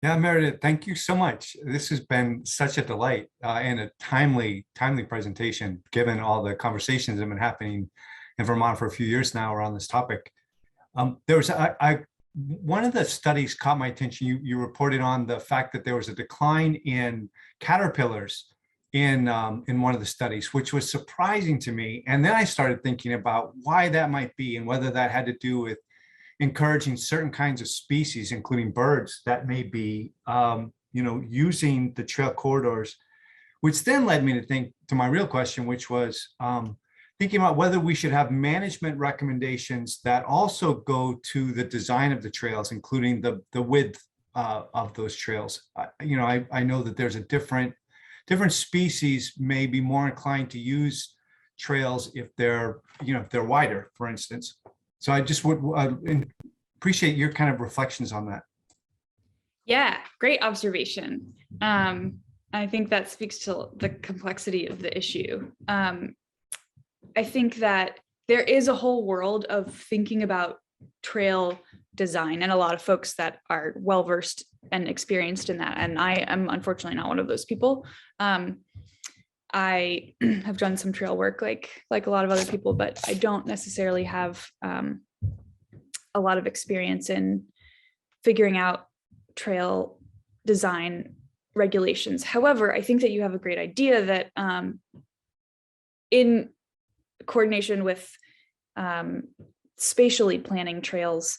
Yeah, Meredith, thank you so much. This has been such a delight and a timely presentation, given all the conversations that have been happening in Vermont for a few years now around this topic. One of the studies caught my attention. You reported on the fact that there was a decline in caterpillars in one of the studies, which was surprising to me. And then I started thinking about why that might be and whether that had to do with encouraging certain kinds of species, including birds, that may be, using the trail corridors, which then led me to think to my real question, which was thinking about whether we should have management recommendations that also go to the design of the trails, including the width of those trails. I know that there's a different species may be more inclined to use trails if they're wider, for instance. So I just would appreciate your kind of reflections on that. Yeah, great observation. I think that speaks to the complexity of the issue. I think that there is a whole world of thinking about trail design, and a lot of folks that are well-versed and experienced in that. And I am unfortunately not one of those people. I have done some trail work like a lot of other people, but I don't necessarily have a lot of experience in figuring out trail design regulations. However, I think that you have a great idea that in coordination with spatially planning trails,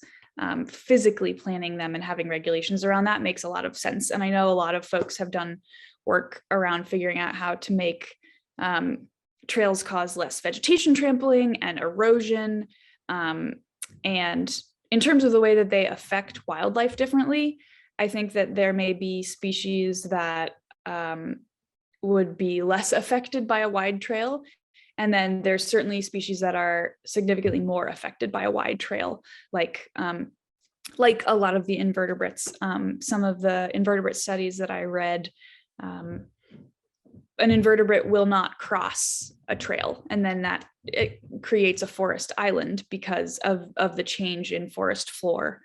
physically planning them and having regulations around that makes a lot of sense. And I know a lot of folks have done work around figuring out how to make trails cause less vegetation trampling and erosion. And in terms of the way that they affect wildlife differently, I think that there may be species that would be less affected by a wide trail. And then there's certainly species that are significantly more affected by a wide trail, like a lot of the invertebrates. Some of the invertebrate studies that I read, an invertebrate will not cross a trail, and then that it creates a forest island because of the change in forest floor.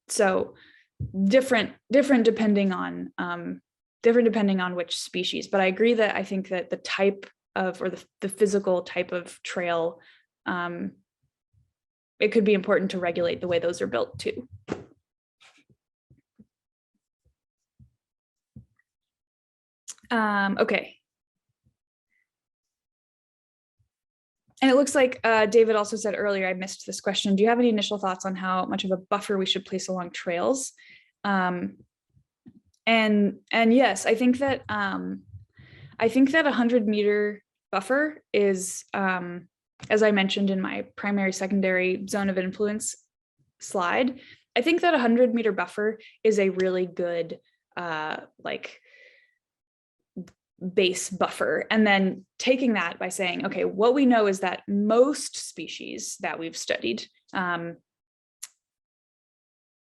So different depending on which species. But I agree that I think that the type of, or the physical type of trail, it could be important to regulate the way those are built too. Okay. And it looks like David also said earlier, I missed this question. Do you have any initial thoughts on how much of a buffer we should place along trails? And yes, I think that 100-meter buffer is, as I mentioned in my primary secondary zone of influence slide, I think that 100-meter buffer is a really good base buffer, and then taking that by saying, okay, what we know is that most species that we've studied are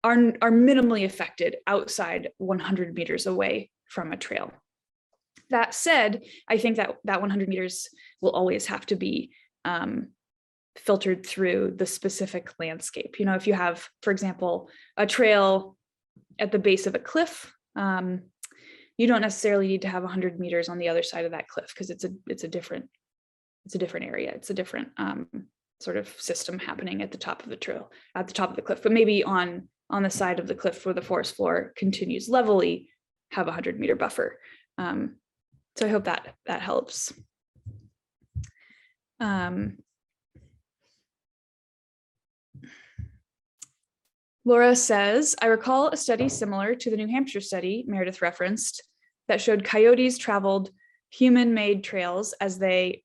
minimally affected outside 100 meters away from a trail. That said, I think that 100 meters will always have to be filtered through the specific landscape. You know, if you have, for example, a trail at the base of a cliff, you don't necessarily need to have 100 meters on the other side of that cliff, because it's a different area. It's a different sort of system happening at the top of the trail, at the top of the cliff. But maybe on the side of the cliff where the forest floor continues levelly, have a 100-meter buffer. So I hope that helps. Laura says, I recall a study similar to the New Hampshire study Meredith referenced that showed coyotes traveled human-made trails as they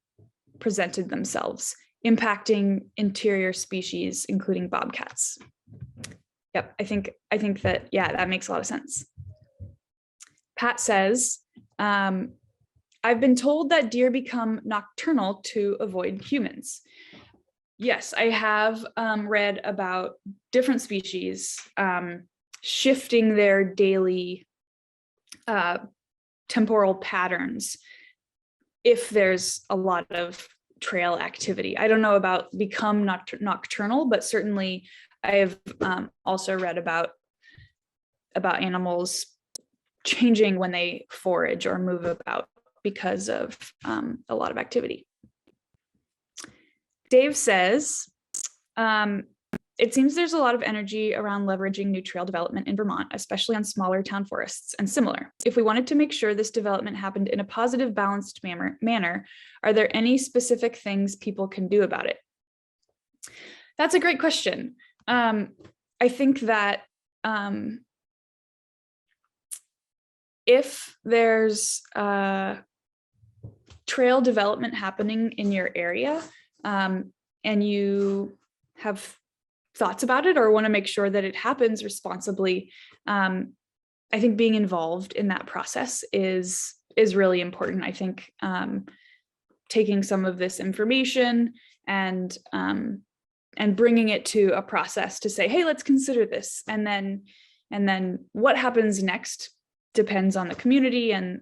presented themselves, impacting interior species, including bobcats. Yep, I think that, yeah, that makes a lot of sense. Pat says, I've been told that deer become nocturnal to avoid humans. Yes, I have read about different species shifting their daily temporal patterns if there's a lot of trail activity. I don't know about become nocturnal, but certainly I have also read about animals changing when they forage or move about because of a lot of activity. Dave says, it seems there's a lot of energy around leveraging new trail development in Vermont, especially on smaller town forests and similar. If we wanted to make sure this development happened in a positive, balanced manner, are there any specific things people can do about it? That's a great question. I think that if there's trail development happening in your area, and you have thoughts about it or want to make sure that it happens responsibly, I think being involved in that process is really important. I think taking some of this information and bringing it to a process to say, hey, let's consider this, and then what happens next depends on the community and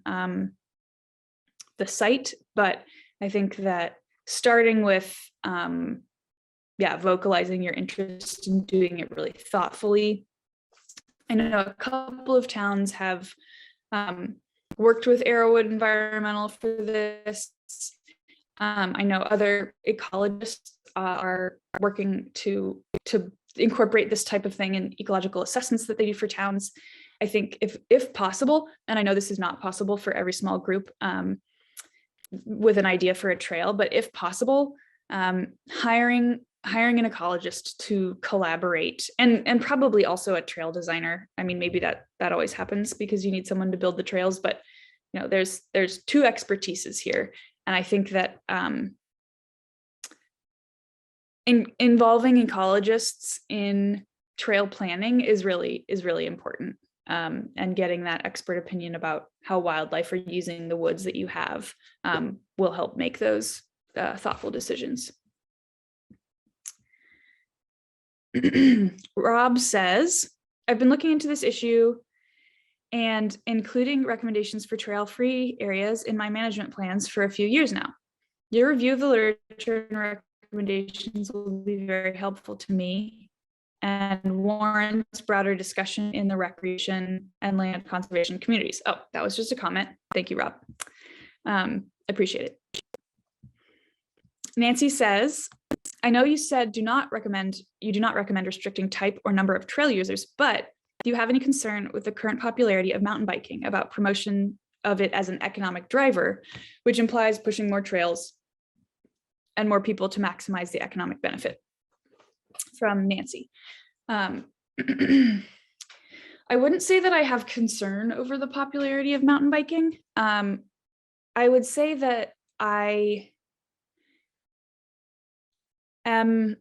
the site. But I think that starting with vocalizing your interest and doing it really thoughtfully. I know a couple of towns have worked with Arrowwood Environmental for this. I know other ecologists are working to incorporate this type of thing in ecological assessments that they do for towns. I think if possible, and I know this is not possible for every small group with an idea for a trail, but if possible, hiring an ecologist to collaborate, and probably also a trail designer. I mean, maybe that always happens because you need someone to build the trails, but you know, there's two expertises here, and I think that involving ecologists in trail planning is really important, and getting that expert opinion about how wildlife are using the woods that you have will help make those thoughtful decisions. Rob says, I've been looking into this issue and including recommendations for trail-free areas in my management plans for a few years now. Your review of the literature and recommendations will be very helpful to me and warrants broader discussion in the recreation and land conservation communities. Oh, that was just a comment. Thank you, Rob. Appreciate it. Nancy says, I know you said you do not recommend restricting type or number of trail users, but do you have any concern with the current popularity of mountain biking about promotion of it as an economic driver, which implies pushing more trails and more people to maximize the economic benefit? From Nancy. I wouldn't say that I have concern over the popularity of mountain biking. I would say that I am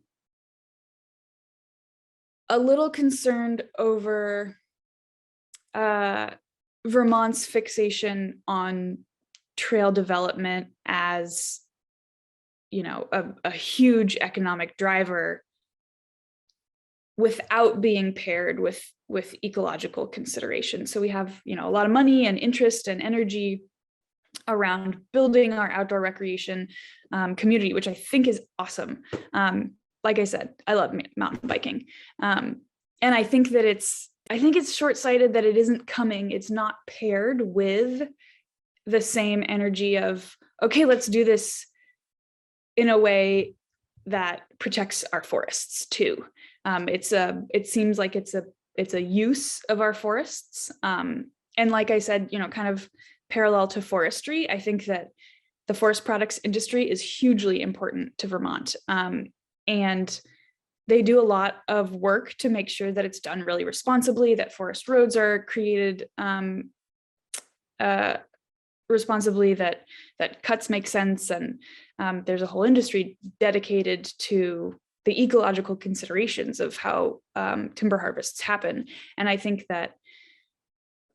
a little concerned over Vermont's fixation on trail development as, you know, a huge economic driver without being paired with ecological considerations. So we have, you know, a lot of money and interest and energy around building our outdoor recreation community, which I think is awesome. Like I said, I love mountain biking. And I think that it's short-sighted that it isn't coming. It's not paired with the same energy of, okay, let's do this in a way that protects our forests too. It seems like it's a use of our forests. And like I said, you know, kind of parallel to forestry, I think that the forest products industry is hugely important to Vermont. And they do a lot of work to make sure that it's done really responsibly, that forest roads are created responsibly, that cuts make sense. And there's a whole industry dedicated to the ecological considerations of how timber harvests happen. And I think that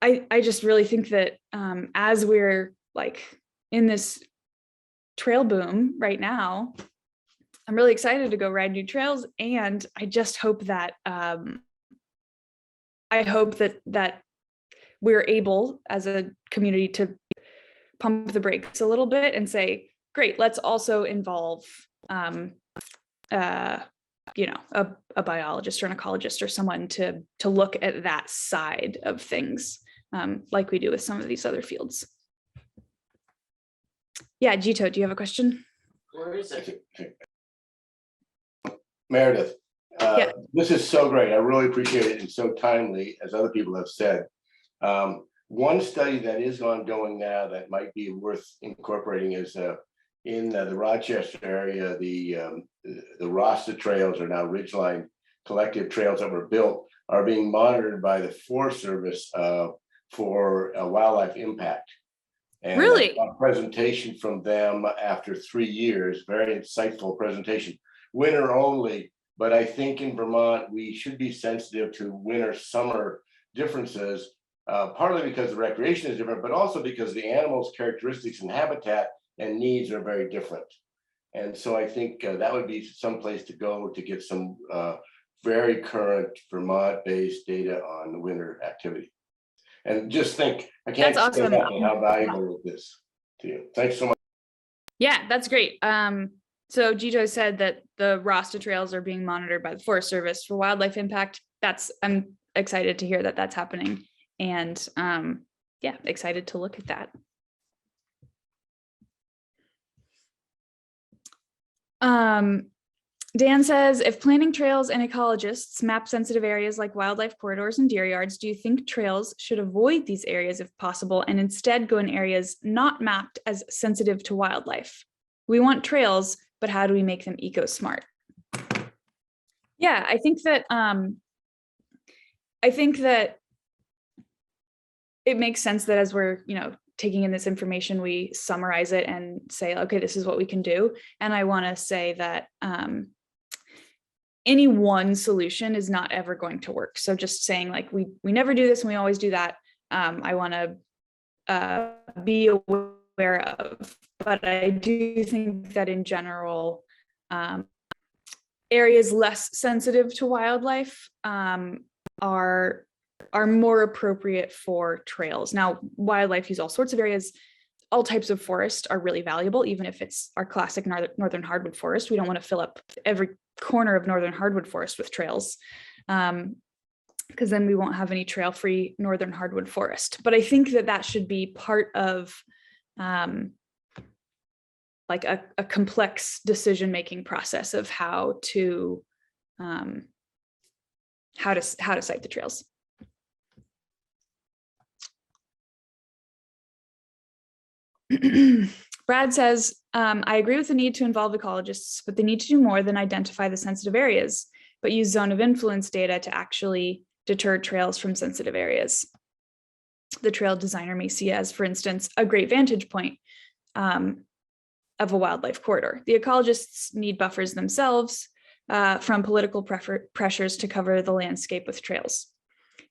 I just really think that as we're like in this trail boom right now, I'm really excited to go ride new trails. And I just hope that that we're able as a community to pump the brakes a little bit and say, great, let's also involve you know, a biologist or an ecologist or someone to look at that side of things, like we do with some of these other fields. Yeah, Jito, do you have a question? Where is it? Meredith, Yeah. This is so great. I really appreciate it and so timely, as other people have said. One study that is ongoing now that might be worth incorporating is in the Rochester area, the Rasta trails are now ridgeline collective trails that were built are being monitored by the Forest Service for wildlife impact. And Really? a presentation from them after 3 years, very insightful presentation. Winter only, but I think in Vermont, we should be sensitive to winter-summer differences, partly because the recreation is different, but also because the animals' characteristics and habitat and needs are very different. And so I think that would be some place to go to get some very current Vermont-based data on the winter activity. And just think, I can't say That's awesome. how valuable it is to you. Thanks so much. Yeah, that's great. So Jito said that the Rasta trails are being monitored by the Forest Service for wildlife impact. I'm excited to hear that that's happening. And yeah, excited to look at that. Dan says, if planning trails and ecologists map sensitive areas like wildlife corridors and deer yards, do you think trails should avoid these areas if possible and instead go in areas not mapped as sensitive to wildlife? We want trails, but how do we make them eco-smart? Yeah, I think that it makes sense that as we're, you know, taking in this information, we summarize it and say, okay, this is what we can do. And I want to say that any one solution is not ever going to work. So just saying like, we never do this and we always do that, I want to be aware of. But I do think that in general, areas less sensitive to wildlife are more appropriate for trails. Now, wildlife use all sorts of areas. All types of forest are really valuable, even if it's our classic northern hardwood forest. We don't want to fill up every corner of northern hardwood forest with trails, because then we won't have any trail-free northern hardwood forest. But I think that should be part of like a complex decision-making process of how to site the trails. Brad says, I agree with the need to involve ecologists, but they need to do more than identify the sensitive areas, but use zone of influence data to actually deter trails from sensitive areas. The trail designer may see as, for instance, a great vantage point of a wildlife corridor. The ecologists need buffers themselves from political pressures to cover the landscape with trails.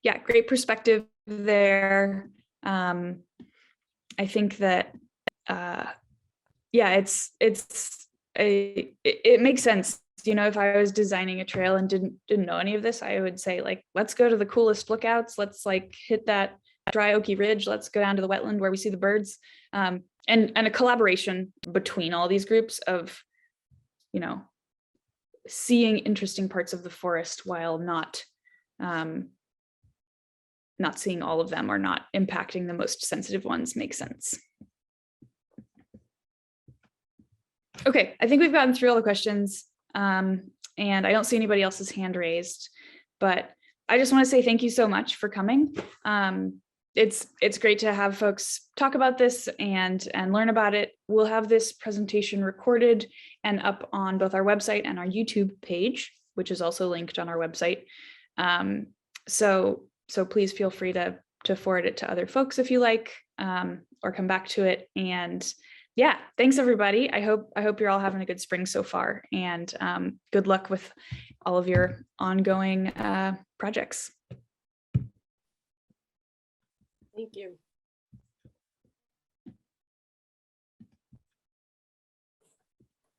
Yeah, great perspective there. I think that yeah, it makes sense. You know, if I was designing a trail and didn't know any of this, I would say like, let's go to the coolest lookouts. Let's like hit that dry oaky ridge. Let's go down to the wetland where we see the birds. And a collaboration between all these groups of, you know, seeing interesting parts of the forest while not seeing all of them or not impacting the most sensitive ones makes sense. Okay, I think we've gotten through all the questions, and I don't see anybody else's hand raised, but I just want to say thank you so much for coming. It's great to have folks talk about this and learn about it. We'll have this presentation recorded and up on both our website and our YouTube page, which is also linked on our website. So please feel free to forward it to other folks if you like, or come back to it. And yeah, thanks everybody. I hope you're all having a good spring so far, and good luck with all of your ongoing projects. Thank you.